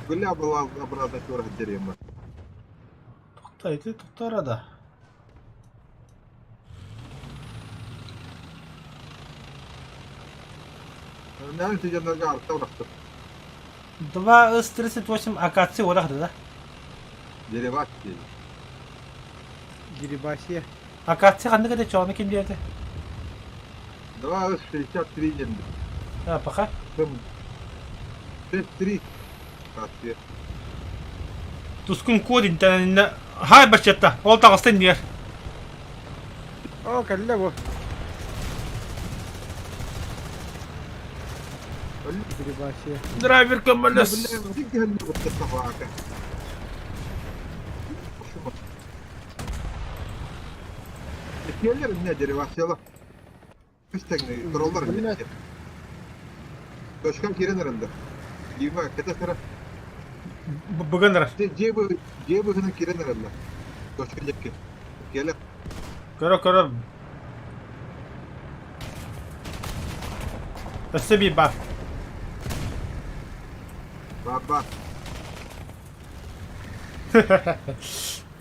Böyle abla sonra hacırıyım bak. Туктайды, туктара да. Ben sıcağında artta bıraktım. 2 С-38 АКЦ орахды да? Derivat değil. Giribasiye. АКЦ қандай кәде чоғаны кем берді? 263 yendi. А, паха? Там 63 Катя. Тускун кодин тәніне. Хай Барчетта, ол тағыстын дер. О, кәлі bu. Giribasiye. Драйвер көміліс. Bilmiyorum, halde bu tefaka. Etkiler ne derivasyalı? Üstten kurallar ne? Başkan kiren arında. Yima kete sıra. Бүгіндір. Cebu hına kiren arında. Başkan cepke. Gel. Көрө. Өссө бий бар. Baba.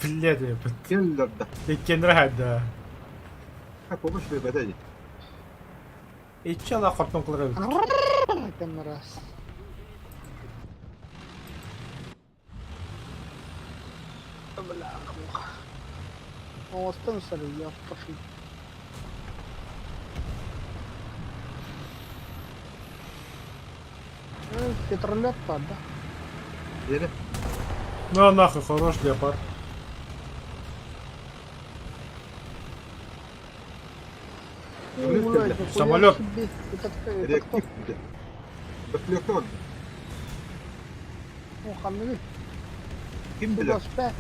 Блядь, Gel orada. Ekken рахада. Ha помощь ver bedeli. Иччи ала кортон кылыр. Кем раз. Бля, муха. Он остался ли? Я пошли. Петролет да? Gel. Ну нахуй, хорош леопард. Самолет. Это кто? Reaktif bir de. Reflektör. Ну, хамили. Kim Ты bilir? спать.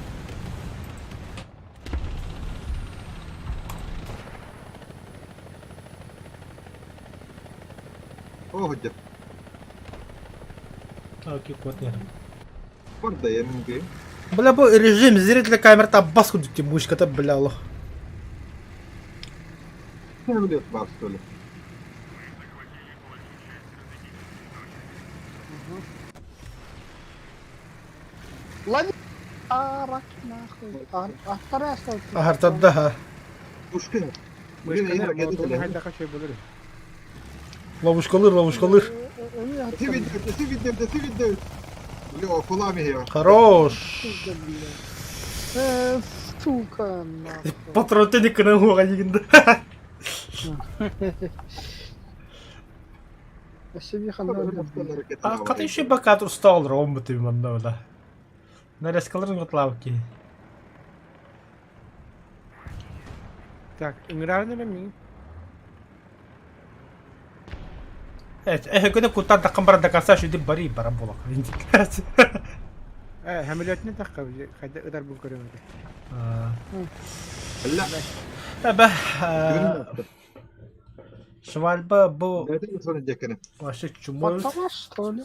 O hoca. Окей, вот нет. Orada yanındayım. Бля, бу режим зрителя камерата баску дити мушката, бля, Allah. Ne biliyorsun bak söyle. Лови. Рак нахуй. Вторая осталась. Артадда. Kuşku. Мышка Bugün на yine geldi мотор bile. хайдака şey bulur. Ловушкалыр. Сивидер. Бля, фулами я. Хорош. Сука, нахуй. Патронты кына хуга дигенде. Себе хандар. Ката еще бакат устал роботы манда да. Нарезкаларын готлавки. Так, играли ли ми? كده كنت عندك كم برد كاساش دي بري بربولك. Hamiliyatını takka kayda kadar bu görüyorum. لا. Bah. Швальба бу Nereden soracak yani? вообще чумой. Потом что ли?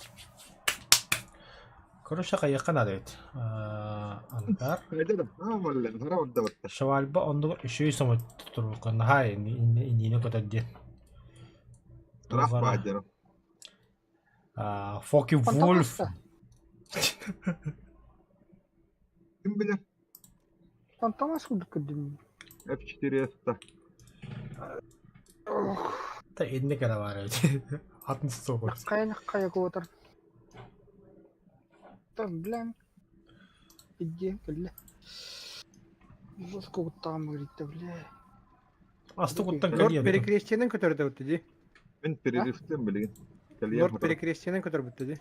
Короче, yakın adet. Ангар. Nereden? Ha vallahi para orada bak. Швальба онду işi самой турукан. Хай не куда ден. Raf bağcıram. Fucking Wolf. Kim bilir? Фантомас кудукудum. F4 S'ta. Ta elinde kadar var öyle. 60 soğuk. Кая отыр. Там, блин. Иди, бля. Вот сколько там говорит-то, бля. Aslı kuttan Lord kalıyor. Перекрестиянın kötü de öttedi. Ben перерывтым bilin. Lord Перекрестиянın kötü öttedi.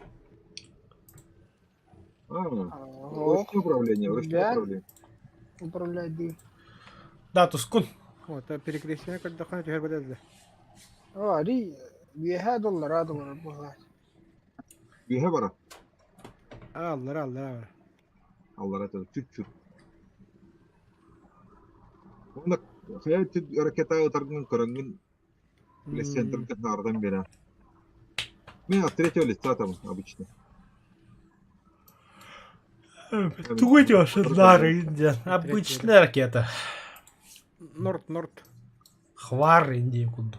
Ручное управление, ручное Да. управление. Управлять ди. Да, Тускун. Вот, Перекрестиянın kötü dakika tüher bedelde. دي بيها دولار بوها. Bir he var. Allah. Allah razı olsun. Türk. Onda hayat harekete oturduğun karangın центр Технардан бери. Мен от третьего лица там обычно. Тугой идешь, Лара, Индия. Обычная ракета. Nord. Хвар Индии куду.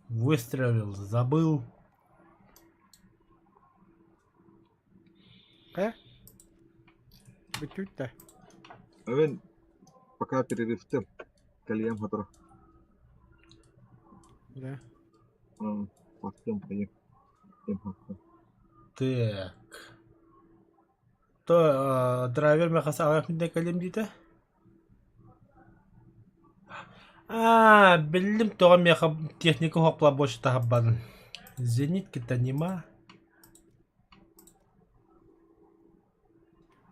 Выстрелил, забыл. Bütüt de. Ben пока перерывтым. Кальян хатыр. Да. Пастем поем. Так. То драйвер мехас ағақында кәлем дейді? Білдім тоған меха техника хоқла бошы тағабадын. Зенит кітанима.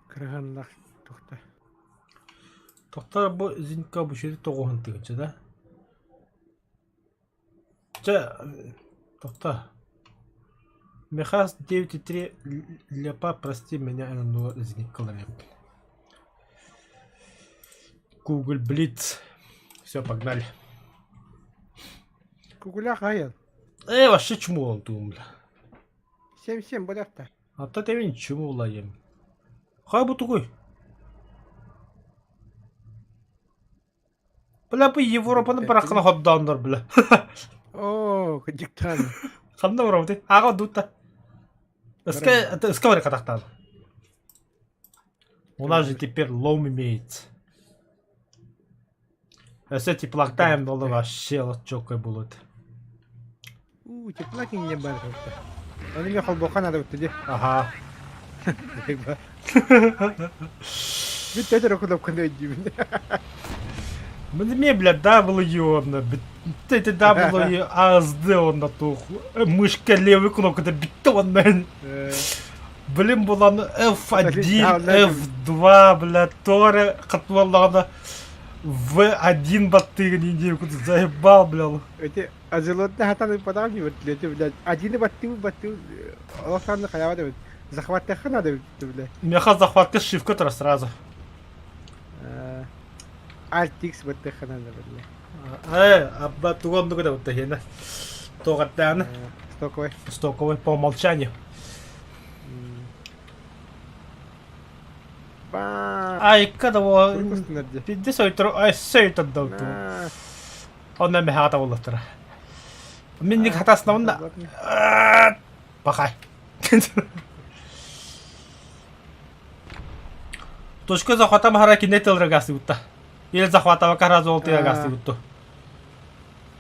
Kırğanlıq toxta. Тоқтар бұл зенитка бұл шеді тоғуын тегінші да? Тоқта. Мехас 9.3 Лепа, прости меня, но зенит колорит. Google Blitz. Все, погнали. Kukula hayal. Вообще чему он думал? 7 bu da. А то ты чему лаем? Хай bu tukуй. Бля, bu Европаны бір ақылы ходдауындар, бля. О, кыжыктан. Қандай ұрау де? Аға дұтта. Іска бари қатақтады. У нас же теперь лом имеется. Если теплактаем, то вообще лотчокой будет. Теплак не бар. Он мне холбока надо вот туди. Ага. Бит это кудап кандай дивин. Мне, блядь, W на это W ASD он на ту мышка левой кнопкой бетонная. Блин, была F1, F2, блядь, Торе, которая В1 батыга неделю куда заебал, блядь. Эти азелотные хатаны подавни вот эти, блядь. Один батыл. Лосан хаява да. Захват теха надо, блядь. Меха захват кэшив, который сразу. Альтикс вот теха надо, блядь. Абба тугом дуга вот тахена. Тогатан. Стоковый. Стоковый по умолчанию. Ай, когда его... Пиздец, ай, сейт отдал ту. Он нам хата уластра. Минник хатас на унда. Пахай. Точка захвата махараки не телрагаси утта. Или захвата вакара золотый рагаси утту.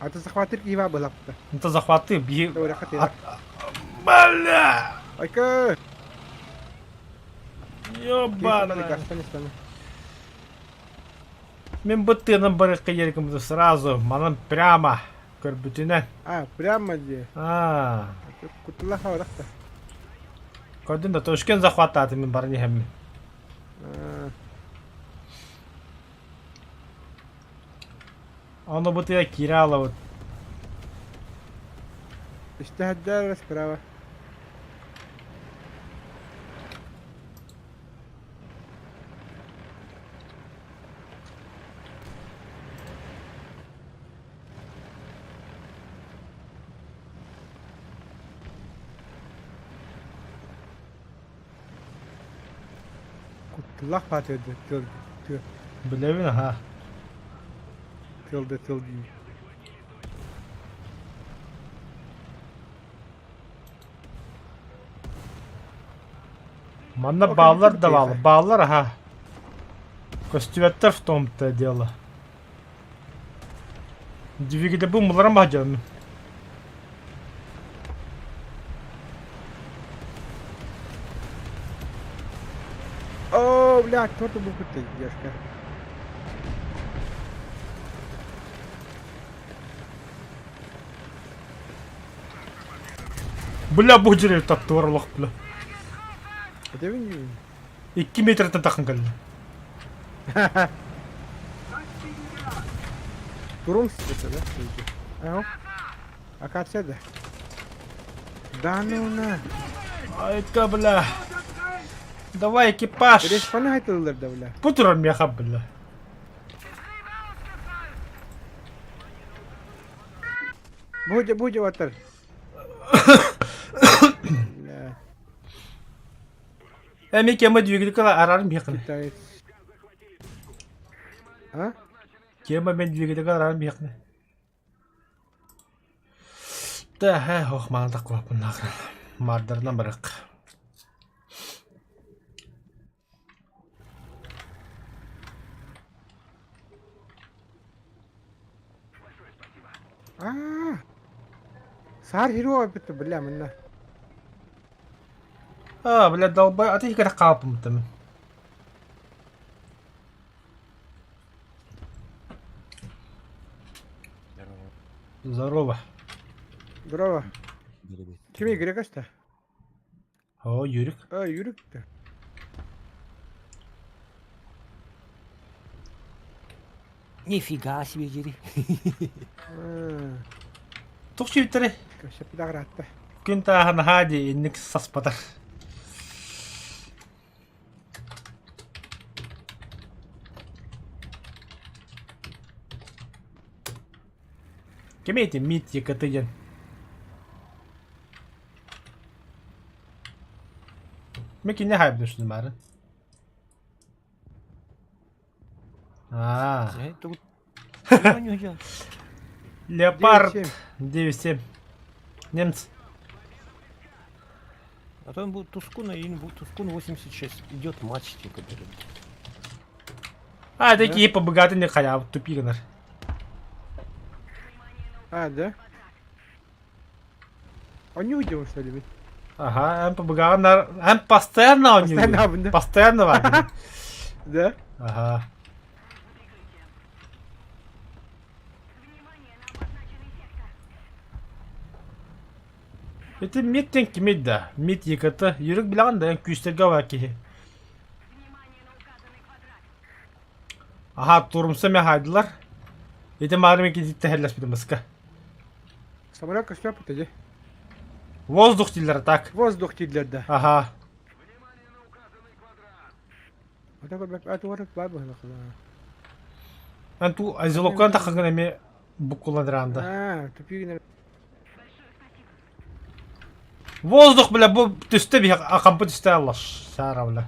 А ты захватил кива была-то. Это захваты би... Бля! Айка! Ёбана. Мен быттыным барыққа еркімді сразу, манам прямо көрбүтіне. Прямо где? Кутулаха олақта. Көрдің да, төшкен захвататы мен барыне хемме. Оны бұтыя кирала вот. Istihadlar справа. Кутулах патеді. Білевін, ага. Тылды. Манна баллар давал, баллар, ага. Костюветтер в том-то дело. Двигатель был муларам баджан. О, блядь, кто-то был ты, девушка. Бля, буджери таттуарлық, бля. Это вы не... 2 метрден тақын кәлді. Турун это, да? Ага. Акация, да? Да ну на. Айтка, бля. Давай, экипаж. Респаны айтылдыр да, бля. Путуран мяха, бля. Будь ватар. Эми кема двигатель кала арарым бияқын. Китаец. А? Кема мен двигатель кала арарым бияқын. Да, ох, маған тақуапын нақырын. Мардарынан барық. صار هيرو بت بالله منه. بلا долбай, а ты как капом там. Здорово. Здорово. Кем игры кашта? О, Юрик. Юрик-то. Нифига себе, Юрий. Тохчи битре. Каша пидагратта. كنت أنا هادي إنك ساسبتر. كمية ميت يكتيجن. ممكن نهاية بدوش المعرض. Внимание, я. Леопард 9-7. 9-7. Немцы. А то он будет Тускуна и Тускун 86. Идет матч, типа, блин. А, такие побогаты не халяв, тупик. А, да? Он не уйдем, что ли? Ага, hem побогаты, hem постоянно он не Постоянно уйдет. он, да? Постоянно var. Да? Ага. Это миттен кимет да. Мит екаты. Юрік білаған да, күстерге var ki. Aha, turumsa me haydılar. Это мармеки дитте херлес бідім ыска. Самолет кашляп это, Воздух дилер так. воздух тидлер, да. Ага. Вот так вот, это вот бабы, нахуй. Анту азилоклан тақығын әме бұққыландыранда. А, тупик, Воздух, бля, бұл түсті бі ақампы түсті аллаш. Сара, бля.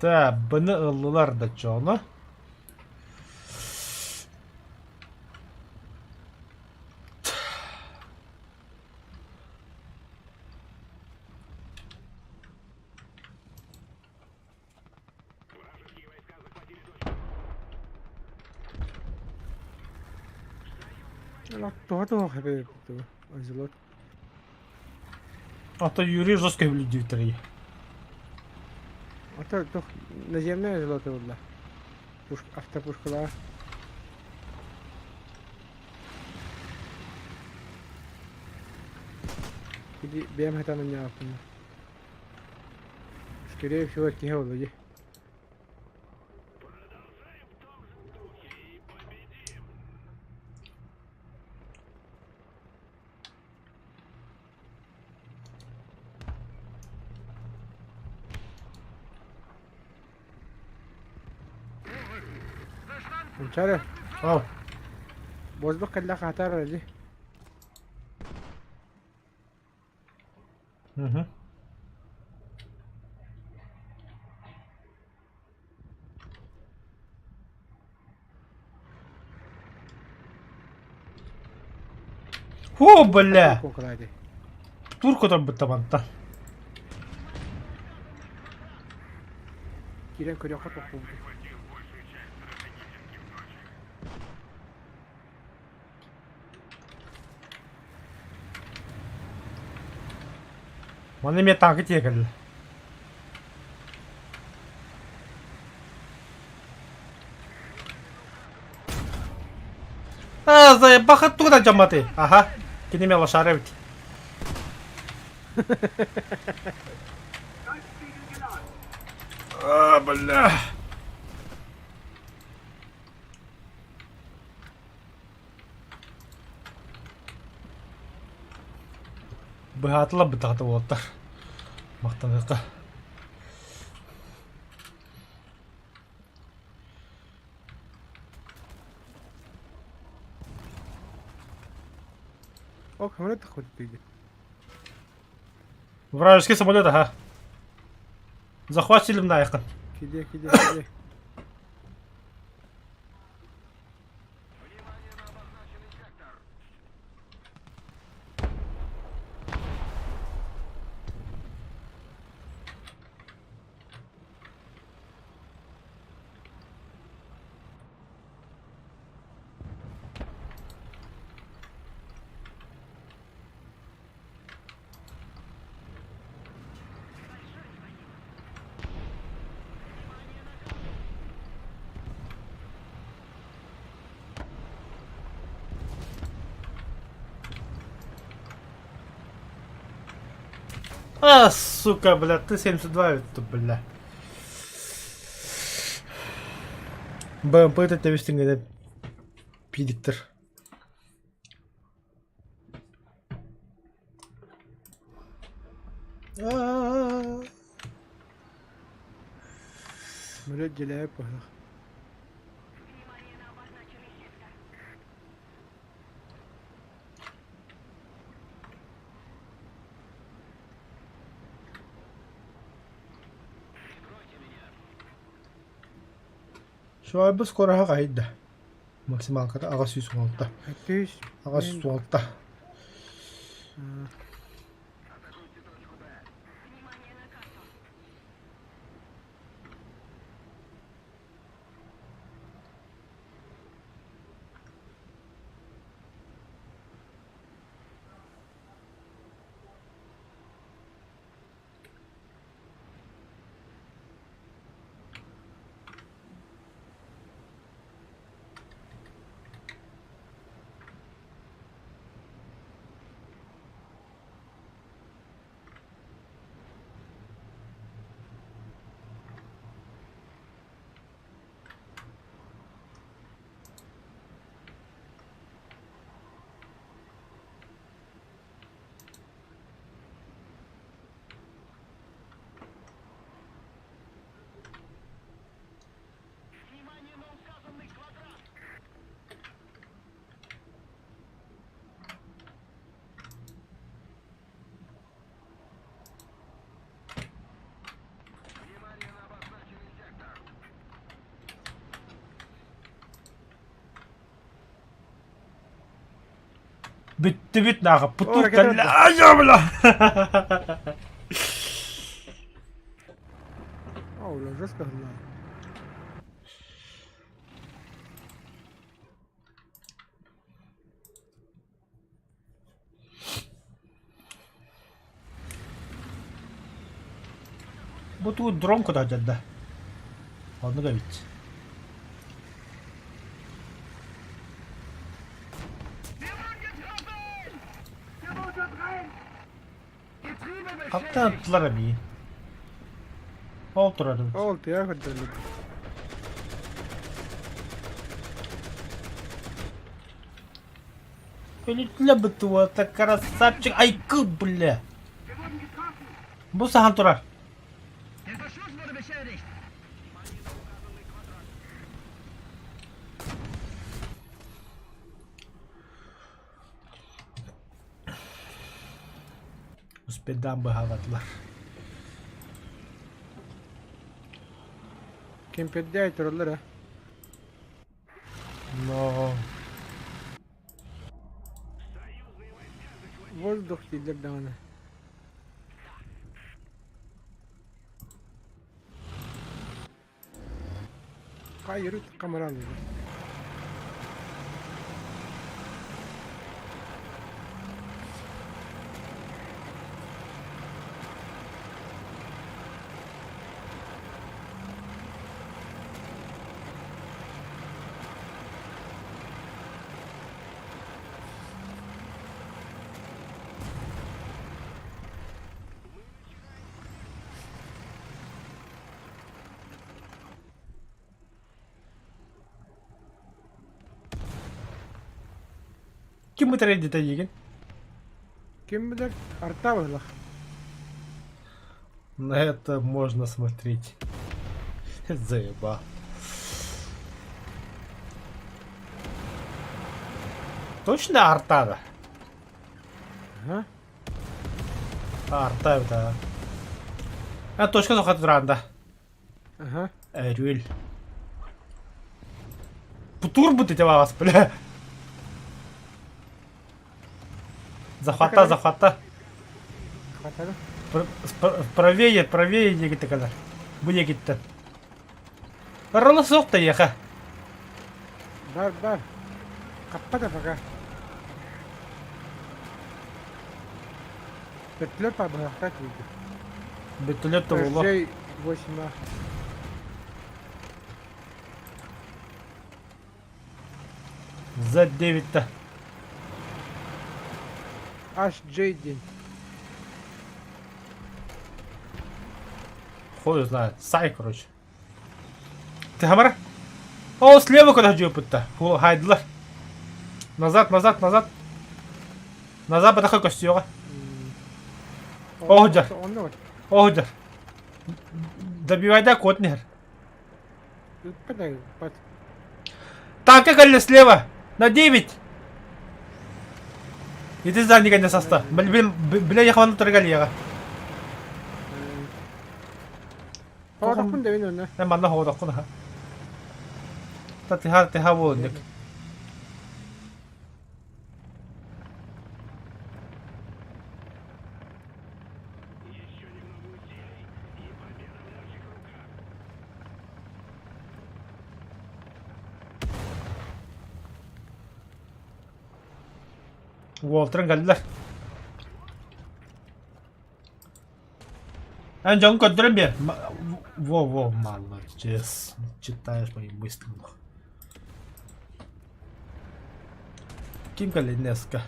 Та, бұны ылылар да жоны. то хабе, азилот. А то Юрий жестко блюдет витри. А то наземная азилот, валла. Автопушкала. Иди, бьем это на меня. Скорее всего, тихо, вроде. Чары, Ау. воздух калла хатар ради. Угу. О, бля! Ради. Турку там бытаманта. Кирен корёха попу. Оны мен танкы тегіл. А, заебаха туда джаматы. Ага. Кини мен лошары бит. А, бля. Быхатыла бытаты болаттар. Мақтаныққа. О, самолет ходит иди. Вражеский самолет, ага. Захватили на яқын. Киде. А, сука, бля, ты 72 это, бля. БМП это вестингede пидиктер. Самолет деляет похож. Suabus koraha kahida. Maksimal kata agak susunta. Ateş. Agak susunta. Бит нага путур калла ажабла. Аула, жестко гнал. Буту дрон куда жадда. Одного бит. Kaptan attılar abi. Oturalım. Oldu ya kadar. Ölütle bıtıva ta красавчик. Ay kı bile. Bu sahan turar. Sepedaan bahawatlar. Kim pedde aytırırlar ha. No. Воздух değiller dağına. Hayır, kamera alıyor. Kim bu tarafa gidecek? Kim bilir? Arta var. На это можно смотреть. Заебал. Точно арта? Ага. Арта это. А точка захват ранда. Ага. Рюль. Путур будет у вас, бля. Захвата. Хватало. Правее егите kadar. Bu егитте. Ролы соқты еха. Бар. Каппада пока. Петлеп абахтат видео. Бетулет улы. Жей 8А. Z9-та. HJ1. Хуй знает. Сай, короче. Ты хамара? О, слева куда джопыта. Фу, хайдлар. Назад. Назад бадаха костюга. Оғыдар. Оғыдар. Добивайда котнер. Подай, Танка колли слева. На 9. Иди за нигде не соста. Бля, я хвану торгалига. Паватакун да вин önüne. Ben bana havada kuna. Тати гавонник. Walter'ın geldiler. En can gördürüm bir. Во, молодец. Читаешь мои мысли. Kim geldi Neska?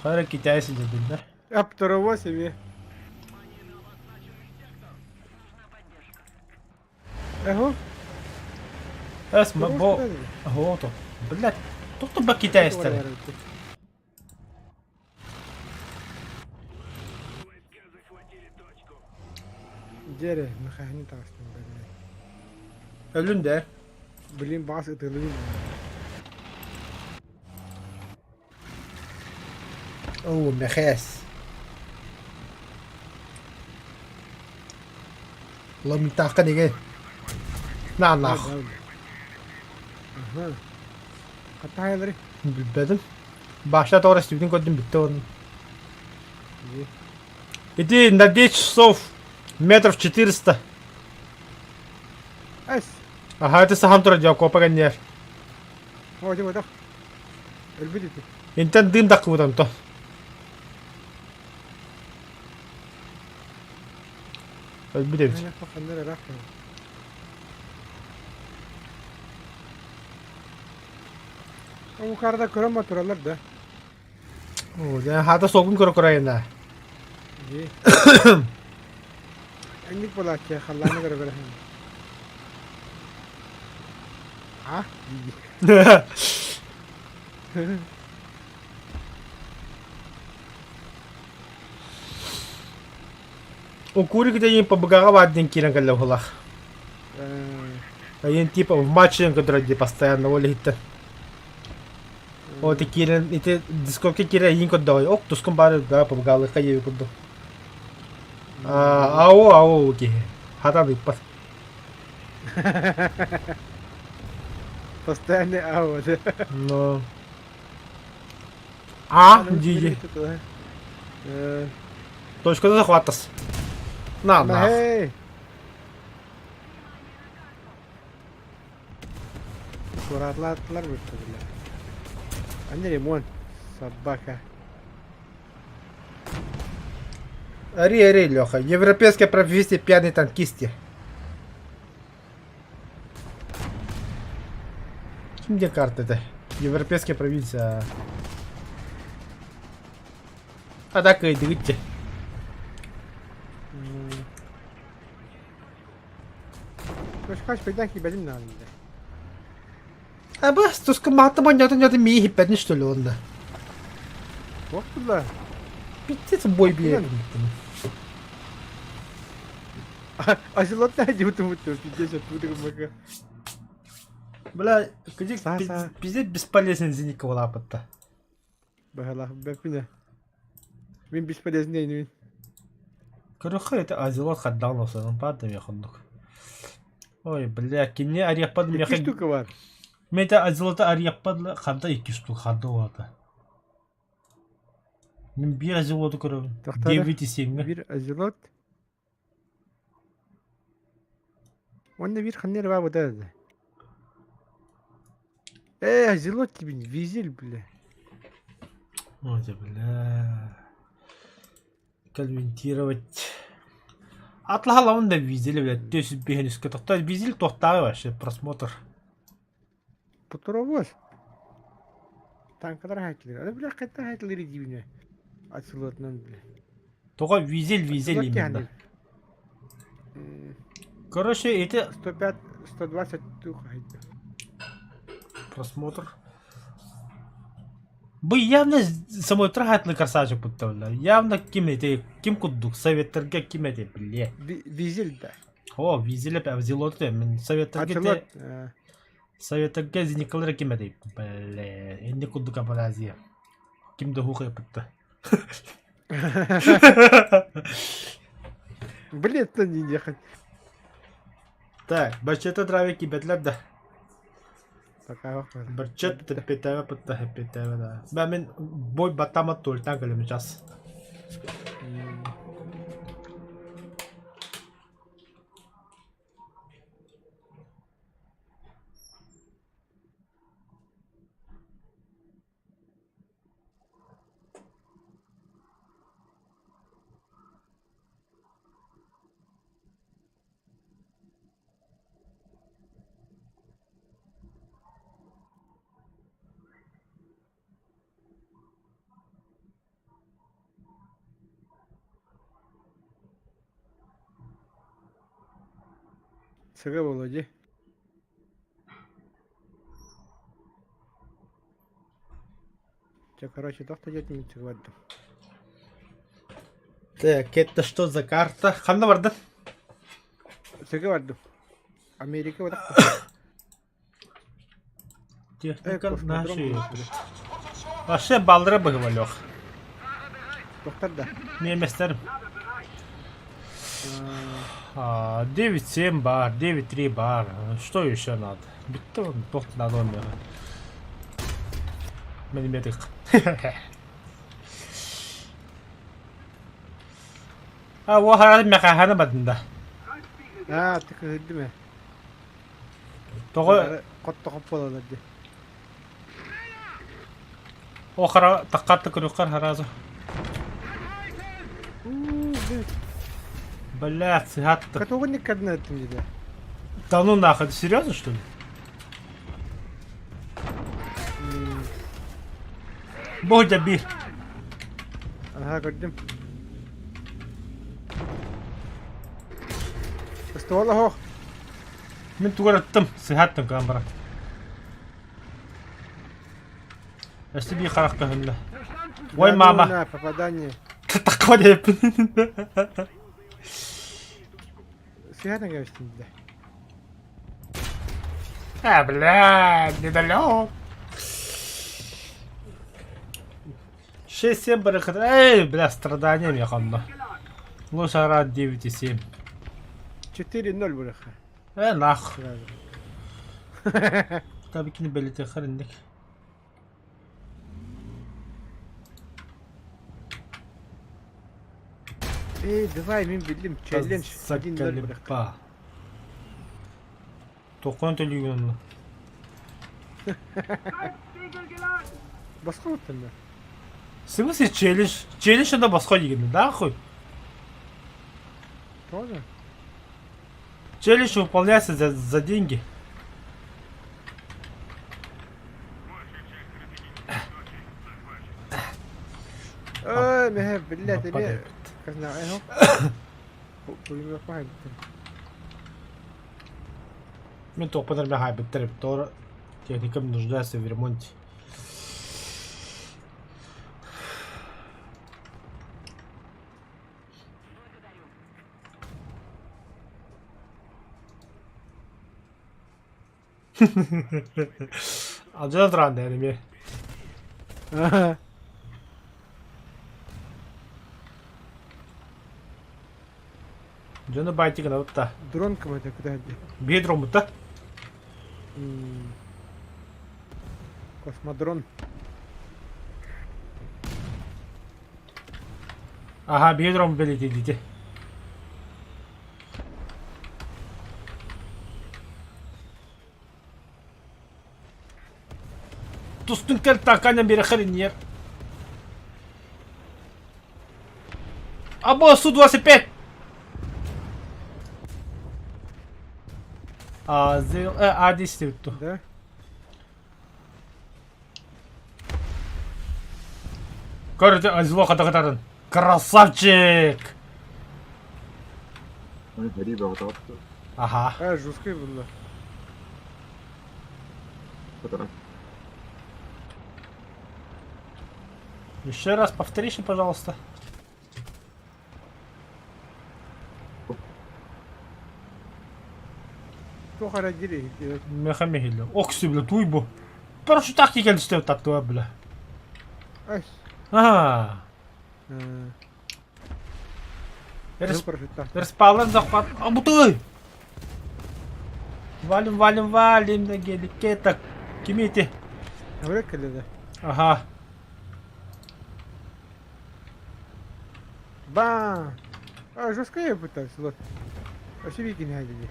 Hayır Kitay'sı dediler. Апторово себе. Эго? Esma bu. Ого, то. Блядь. Тут бы Китайцы. Дере, механи таастын бэлээ. Ölün de. Билин бас ытылын. Oo, mexes. Lo mintakan igen. Nah. Aha. Hatayları. Bilmedim. Başta doğru istediğin gördüm bitti onun. İyi. Иди на 10 часов. Метров 400. Ас. Ага, это сам трудя, копаганер. О, дима так. Элбидити. Интен дым так вот то. Ölbüdüm. Ana kafanlara rakma. O yukarıda kırama turalar da. Oo, yani hata sokun kurayına. İyi. Endik bola ki khallana göre göre. Ha? Укури где им побаговать деньги на головах. Они типа в матче, который постоянно улетит. Вот такие, эти дискотеки кире инко дой. Ок, туском бару да побагалы кайы буду. Ау, окей. Хата выпад. Постоянный ау, да. Ну. Диди. Точка захватас. На. Эй! Suratlar bitirdiler. Anne limon. Собака. Ари, Леха. Европейское правительство пьяные танкисты. Где карта-то? Европейское правительство. А так и двигайте. Kaç pedaki benim halinde. Бас, туска мата понятно, ми хиппетни что ли он да. Вот туда. Пиздец бой бьет. Ажылот не дивуту, пиздец, оттуда мака. Бля, где Саса. пиздец бесполезен за никого лапота. Бахала, бепина. Мен бесполезный не. Короче, это азилот хаддал, но он падает я хондук. Ой, бля, кине арьяпад мне İki штука var. Мета азилота арьяпад хадда 2 штук хадда вата. Мен bir азилоту көрөм. Тахтары. 9,7. Bir azilot. Onda bir kanır var bu da. Azilot gibi vizil bile. Ой, бля. Комментировать. Атлахала он да визели, блядь. То есть бегнешь-ка. То визель тохтавый вообще просмотр. Потуровоз. Там kadar haklı. Ada bile katta hakları gibi. Azilot'dan bile. Только визель Azilot именно. yani. Короче, эти 105, 120 тух haydi. просмотр. Бы явно самой трахатлы красавчик подтавля. Явно ким эти, ким кудук, советтерге ким эти, бля. Vizil de. О, визели пе взилоты, мен советтерге Azilot. советтерге зиникалары ким эти, бля. Энди кудука балазия. Kimde hukuk yapıttı. Блядь, то не ехать. Так, бачета траве кибетлер да. Пока охуенно. Бачет тепетеме пытта хепетеме да. Ben boy batama tultan gelmeyeceğiz. Сыгы Володи. Че, короче, тоқта жетмей çıkmadım. Так, это что за карта? Қанда барды? Сыгы vardım. Amerika var. Техника космодром наши. burası. Вообще балдыра бігімі Тоқтар да. Неместерім. 9-7 бар, 9-3 бар. Что еще надо? Битті он, тоқты надо он мені. Мені метик. O harada mekahana badında. Ha, tıkı değil mi? Toğu Kotta koppalı dedi. o hara takkatlı kırıklar harazo. Блядь, сihаттық. Katova ne kadın ettim dedi. Да ну нахуй, ты серьезно что ли? Boyca bir. Aha gördüm. Istuvala ho. Мен түгел аттым, сihаттым камбара. Если би хараққа хүнлі. Ой мама. На попадание. Таква деп. Сигарно говоришь dedi. Блядь, недалек. 6-7 барахат. Эй, бля, страданием я ханна. Лучше рад 9-7. 4-0 bırakı. Нах. Tabii ki de belirti kırındık. Давай мен bildim. Challenge. 1-0 bırak. Закалипа. Тоқон төлейгенімді. Басқа оттан да. В смысле челлендж? Челлендж это басқа дегенді, да хуй? Тоже? Челлендж выполняется за деньги. Ой, мехе, блядь, Нападай, или... блядь. Как знаю, ай, Пулемет махай. Мен тоқпанармен хайбеттіріп, тоғы техникам нуждается в ремонте. Acaba duran yani. Ага. Canı baytık ne da. Дрон кому-то куда-то. Bir мута. Космодрон. Aha bir drone belirtiydi. Tustun kel takanya bir akhirin yer. Abo Su-25. Адисти то. Да? Короче, зло хатагатарын. Красавчик! Hani garibe fotoğraf. Ага. Жесткая была. Fotoğraf. Еще раз повторишь, пожалуйста. Плохо родили. Мехамехило. Окси, бля, туй бу. Просто так не geldi işte tatlı bля. Ай, Ага. Жыл парашютта. Респаулан захват. А бутой! Валим да геликке так. Кимити. Вряд ли. Ага. Ба! А, жестко я пытаюсь, вот. Вообще вики не ходили.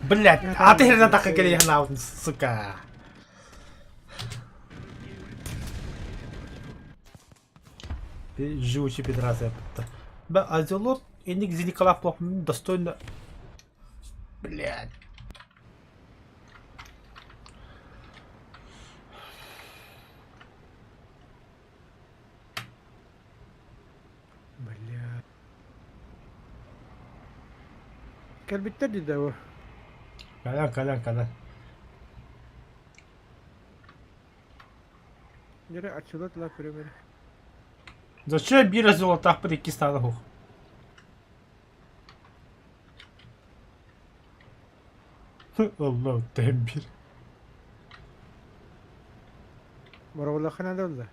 Блять, а ты хрена так как я знал, сука. Живучий пидраз это. Ба, Азелот, и ник зеникалав плохо, достойно. Блять. Бля. Kan bitter di dawa. Калян. Jadi açılır la primeri. Зачем бира золотах при кистанаху? Allah tembir. Moravla khana da.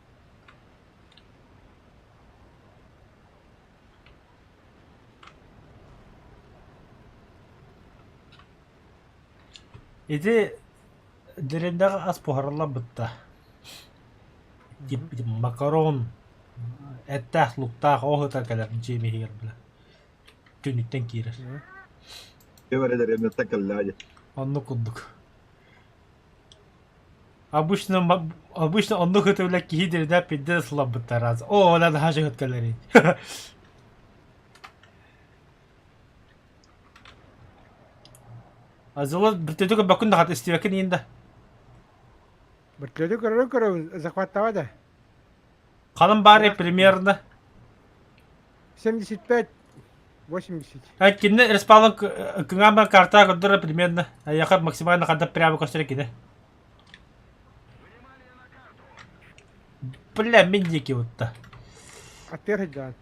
Иди дерендага ас похаралла бытта. Тип макарон. Эттах луктах охота калар джеми хигер бла. Түнүттен кирер. كيف ادري ان الثلاجه Анну куддук. Обычно анну хөтөбүлө кихидер да пидде слаб бытта раз. О, надо хажы хөткөлөр. Азылы биртөдөгө бакын да хат истебекен инде. Berkeley karo захват тавада. Қалым бары примерно. 75 80. Кине респаун кынгама карта коддора примерно. Яка максимально кадап прямо костер кине. Бля, миндики вот-то. Аттердан.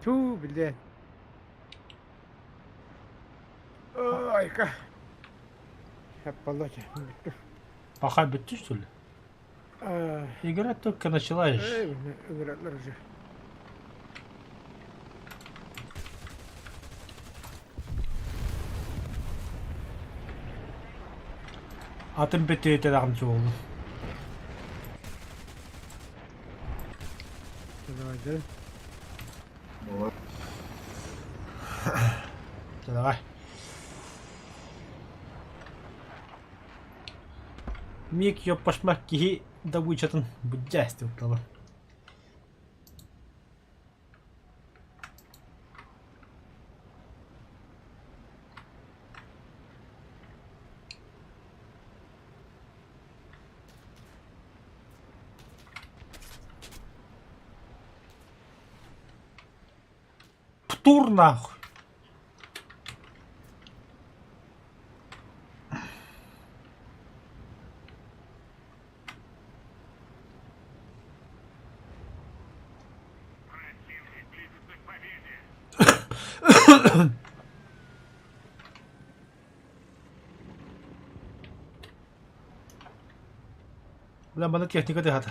Ту, бля. Ой, ка. Хапалоча. Пока битти что ли? Игра только началась. Игралар же. Атым битти этедагын чоолду. Давай. والله Давай. Миг ёппашмак кихи да вычатын буджасти уптала. Птур нахуй. Бля, бана техника дехата.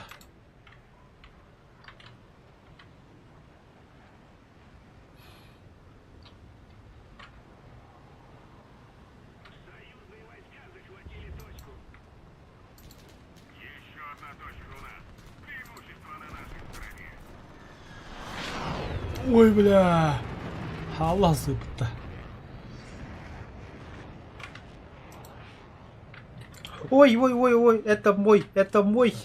Ой, бля. Allah зыбытта. Ой, это мой.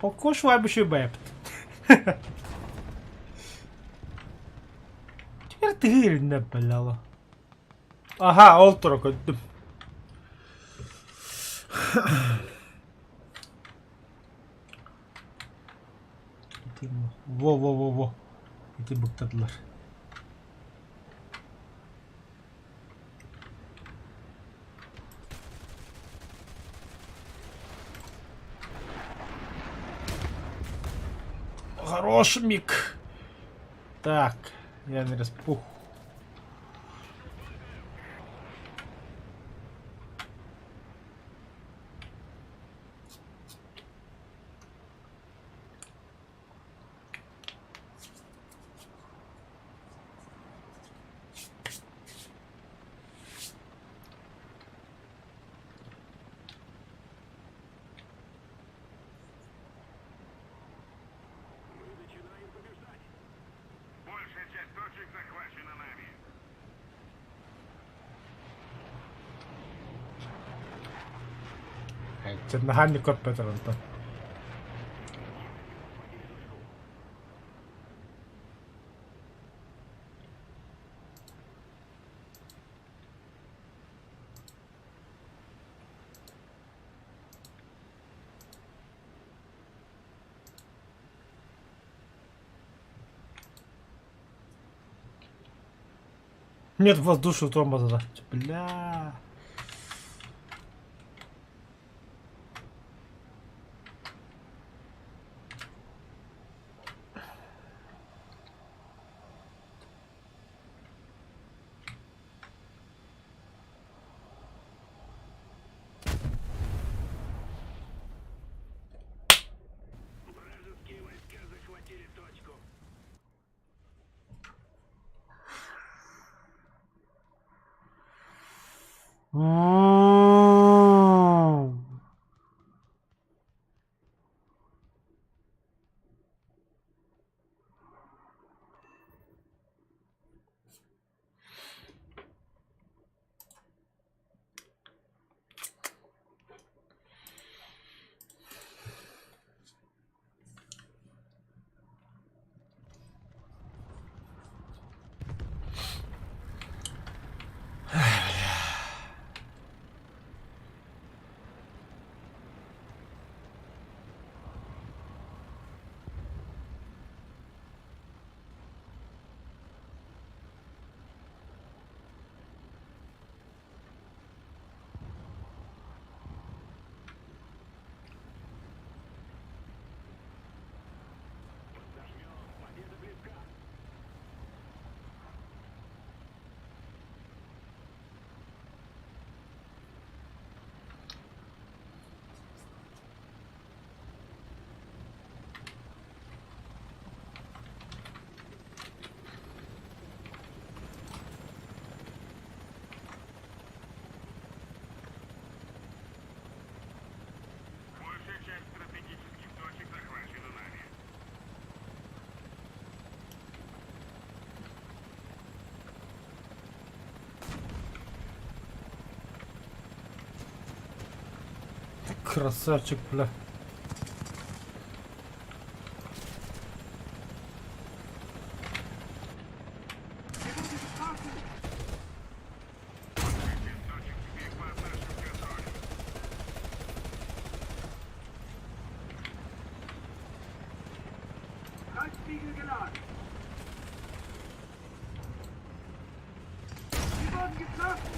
Покош вообще бэпт. Теперь ты не напаляла. Ага, олтро көттүм. Во. İti bıktadılar. Хорош миг. Так, я не распух. Большая часть точек захвачена нами. Це нагальний код Петра. Нет воздушного тормоза. Бля. Вражеские войска захватили точку. Большая часть стратегических точек захвачена нами. Красавчик, бля. Точек теперь под нашим контролем. Heizspiegel geladen. Sie wurden getroffen.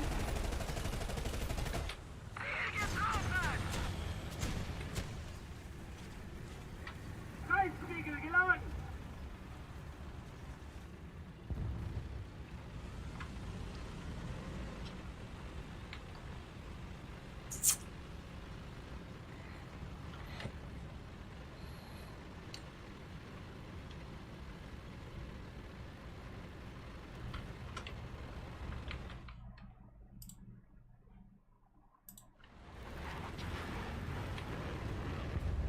Heizspiegel geladen.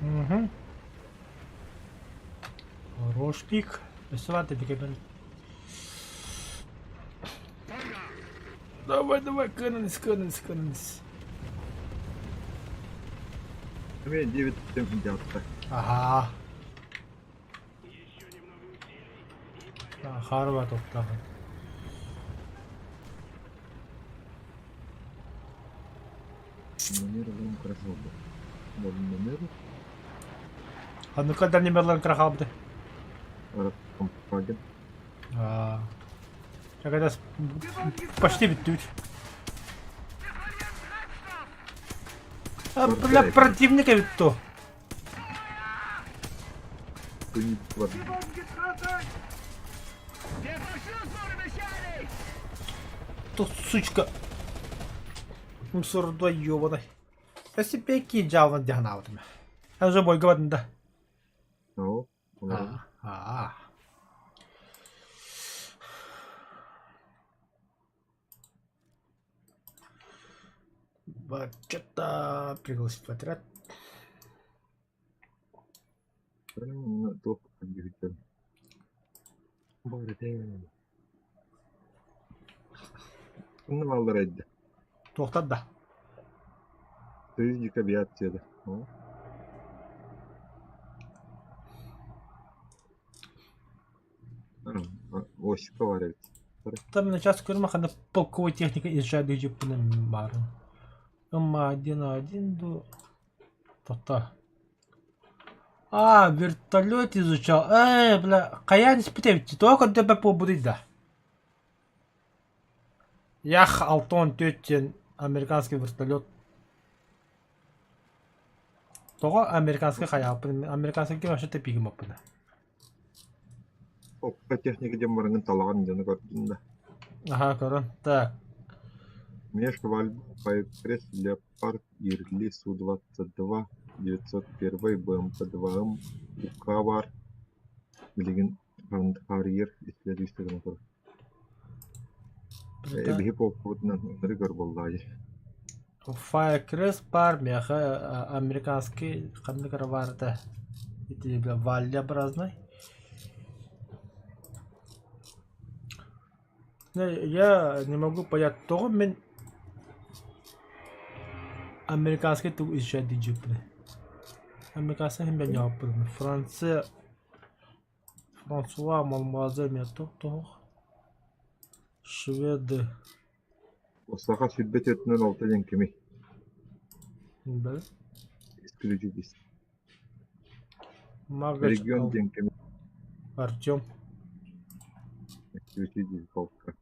Угу. Хорош пік. Присувати таки. Давай, кынались. Мне 9 идет так. Ага. Harva topladım. Номер вам красиво. Номер А ну когда немерлан крахабды. компаген. Когда почти битут. А, бля, противника ведь то. Sie wurden getroffen! Тут сучка. Мусор 2 ёбаный. Я себе ки жалван дяхнавдым. Я уже бой говордым да. О, Что-то пригласить в отряд. топ двигатель. Барды. Ну, алред. Тоқтат да. Тыждик авиацияда. Осика варит. Там на час көрмі қанда полковой техника изжады жепінің барын. Ама 1-1 до... Тоқта. А, вертолет изучал. Бля, қаян испытывайте. Только ДБ побудить да. Ях, Алтон, тетен, американский вертолет. Тоға американский қаяпын. Американский кем вообще тепигім апын. Опка техника дем барыңын талаган жаны көрдүм да. Ага, көрін. Так. Мешваль Пайпресс Леопард Ирли Су-22 901 БМП-2М Укавар билеген Харьер исследующий мотор. Бихи попутнан рыгар боллай. Firecrest бар мяха американский қандай караварда. Это бля валябразный. Я не могу понять того, мен американский туг еще диджипли. Американский хем я опыт. Франсуа Малмазер меня то. Шведы. Осака сүдбет өтінен алты ден кеми. Бля. Исключительность. Магач. Регион ден кеми. Артем. Исключительность полка.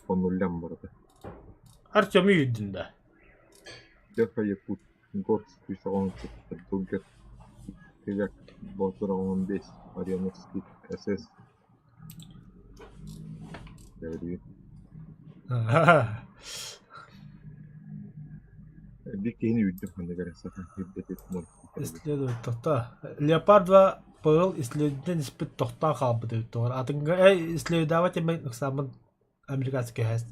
По нулям барды. Артем үйдін да. Деха Якут. Горс 311. Дугер. Кривяк. Ботура 15. Ариановский. СС. Говорит. Викини үйдім қандай қарасақан. Хүббет етмон. Исследует тоқта. Леопард 2 пыл исследуйтен испыт тоқтан қалбыды. Атынға исследовать емек самын американский хэст.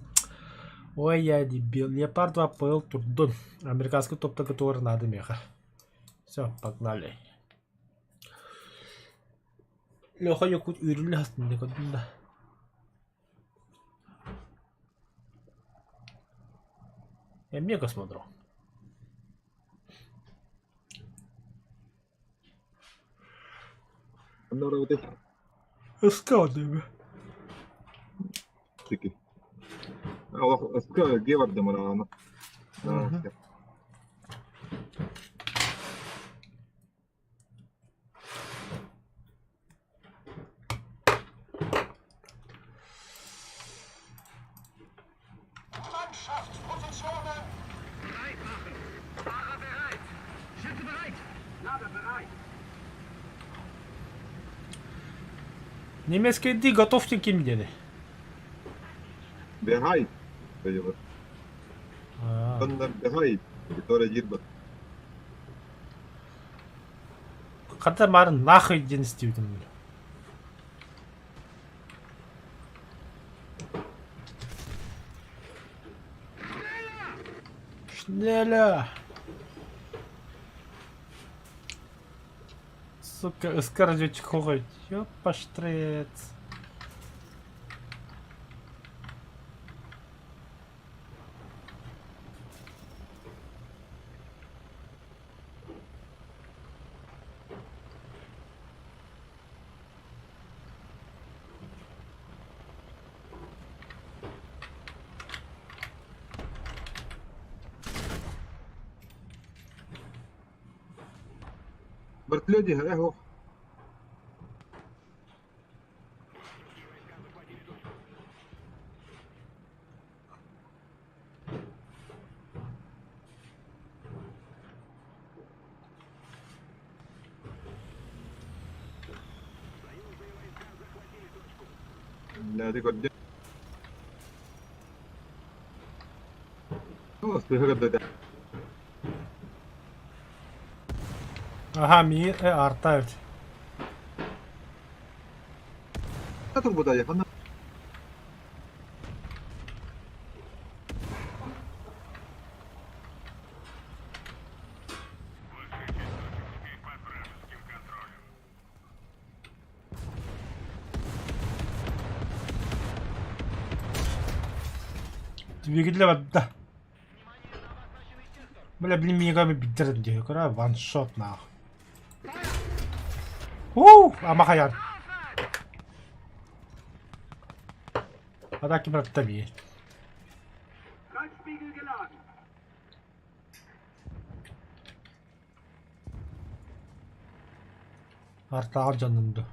Ой, я дебил. Леопард 2 пыл турдун. Американский топта который надо меха. Все, погнали. Леха Якут үйрілі астында көдінде. Я мега смотрю. Anda udah udah. Скаудами. Тики. Allah ска гевар да мана. Bereit machen! Fahrer bereit! Schütze bereit! Lager bereit! Немецкий ди готовьте кем дені. Бегай. Бегай. Anda бегай. Который жирбат. Қата марын нахуй ден істеудің. Шнеля. Сука, эскардетчик ходит. Ёпа штрец. Вертолеті, его. لا دي قد خلاص بيهرب ده. Aha mi artta evet. لا تربط يا فندم. Двигатель вода. Бля, блин, мигами биттерин diyor. Kara one shot now. Ama hayal. Атаки брат tabii. Frontspiegel geladen. Arta canlandı.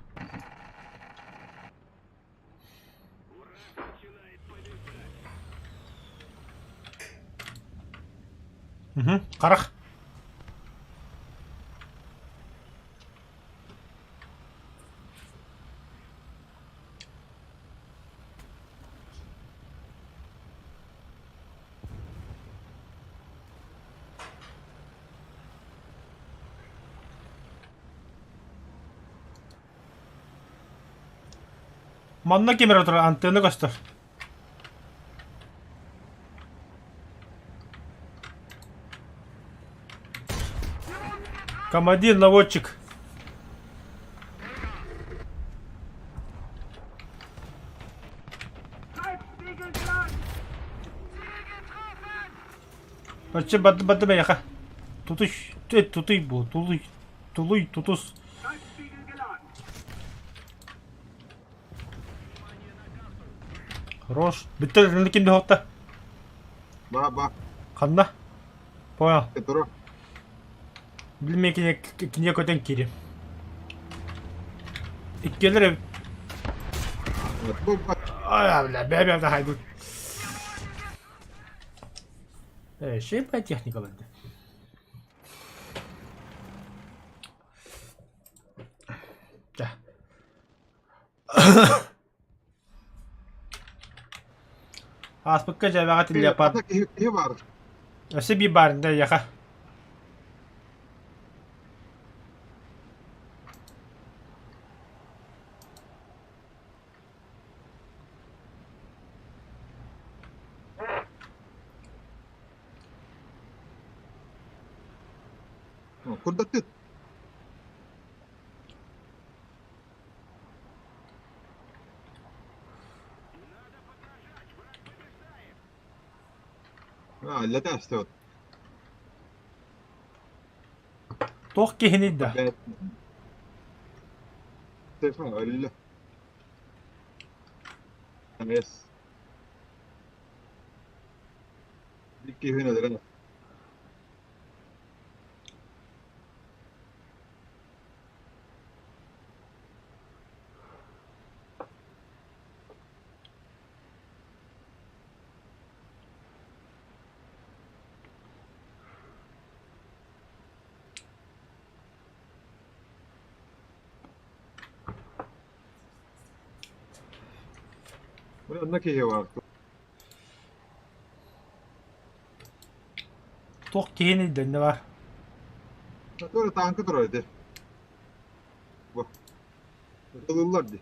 Karak. Manna kimera tuolla Antti Kosta. Командир, наводчик. Frontspiegel geladen. Açı batı be yaka. Tutuş. Tutuy bu. Tuluy tutus. Frontspiegel geladen. Хорош. Bitti kimde hotta. Bak Kanna. Poya. Petro. Bilmeye kinye koten kiri. İkgelir. Bak. Ay abla bebe de haydi. Şey ben teknik alındı. Gel. Asbıkka cevahat il yapar. Atak iyi var. Öse bir barında yaka. Kurdatı. لا تستوت. Toh kehini de. بيت. تفاعل. يس. ديكي هنا ده. Buradaki iyi var. Toh kehini de ne var? Böyle tankı duruyordu. Bu. Kılırlardı.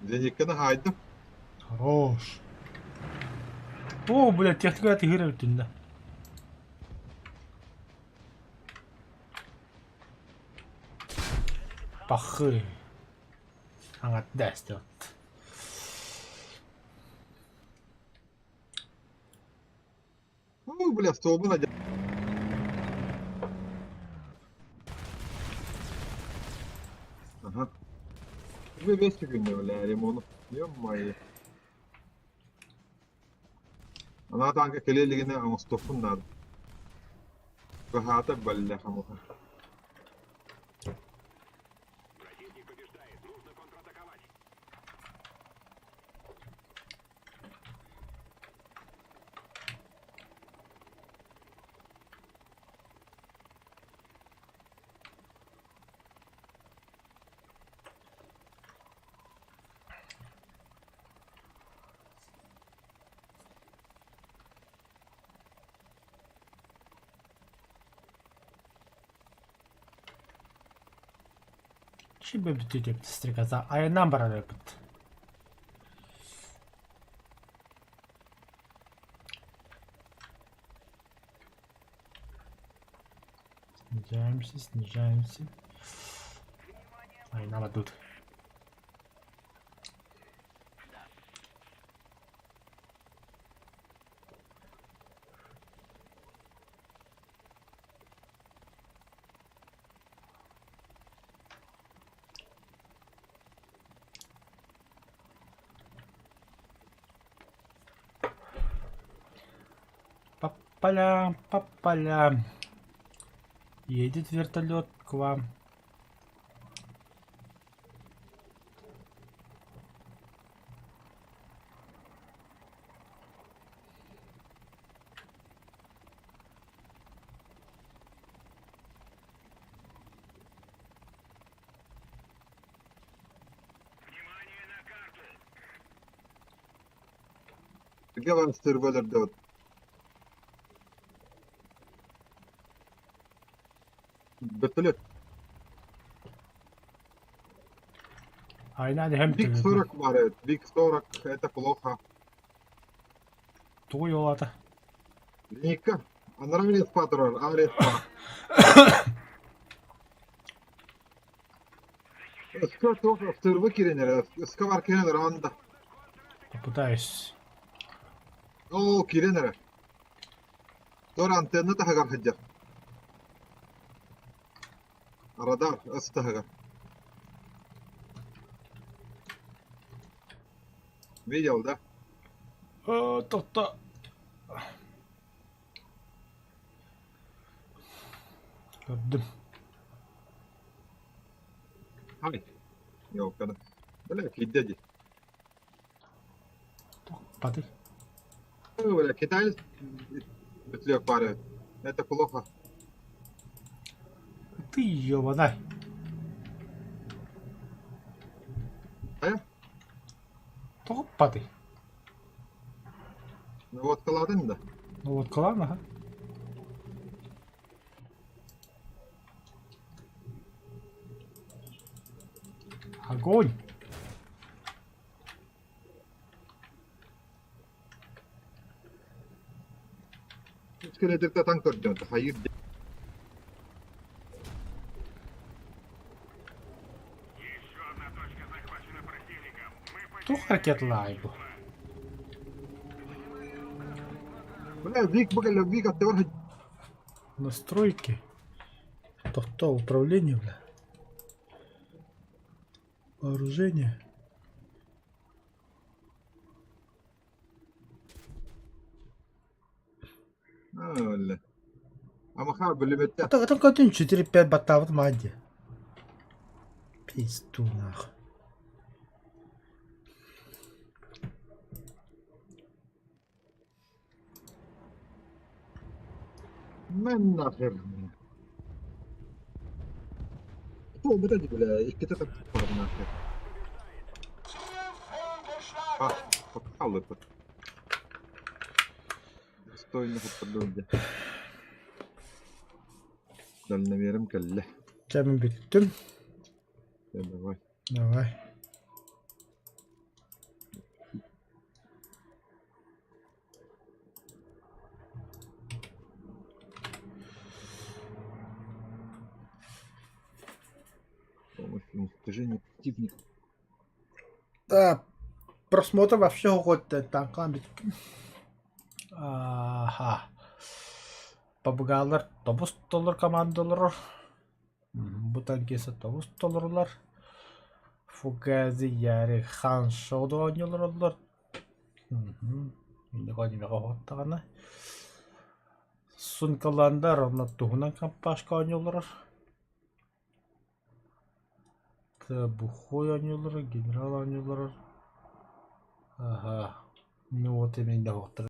Зениканы haydım. Хорош. О, блядь, техника ты игры тunda. Пахы. Sangat destek. бля, столбы надя. Ага. Вы вещи бля, ремонт. Ё-моё. Она танка келелигине аңыстопун над. Бахата бля хамуха. Противник побеждает. Нужно контратаковать. Şimdi bütün sтрекоза. Ayından bana yapıt. Снижаемся. Ayna тут. По полям. Едет вертолет к вам. Внимание на карту. Где вам стырвелер дает? Вертолет. Aynen hem Биг 40 варят. Биг 40 это плохо. Tuo yolata. Ника. А нравится патрон, ареста. Ска только стырвы киренер, скавар киренер анда. Попытаюсь. О, киренер. Тор антенна тахагар хаджар. Радар астахагар. Видел, да? Totta. Gördüm. Hай. Yok kadar. Böyle kiddedi. Toppadı. Böyle Китай бетлек пары. Это плохо. Ты ёбаный. А? Toppadı. Ну вот каладын да. Ну вот ладно, ага. Огонь. Скелетирте танк көрдүм. Hayır. Еще одна точка захвачена противником. Мы Çok hareketli bu. Бля, Вик бля, Вик от того. Настройки. То управление, бля. Вооружение. Öyle. Ama ha böyle bette. Это один 4-5 бота в маде. Пизду нахуй. Ben nahir. Кто бы это бля, их где-то так нахер. А, попал это. Достойного подруги. Дальномером калле. Кемін büktüm. Давай. Давай. Помощь уничтожения противника. Да, просмотр вообще хоть танками. Ага. Babıgalar тобус доллар командалар. Bu tankesi тобус долларлар. Fugazi yarı Han Show'da oynuyorlar onlar. Şimdi koyayım hottağına. Sunkalanlar onlar tuhunan kampашka oynuyorlar. Бухой oynuyorlar, general oynuyorlar. Aha. Ne o temelde hottır.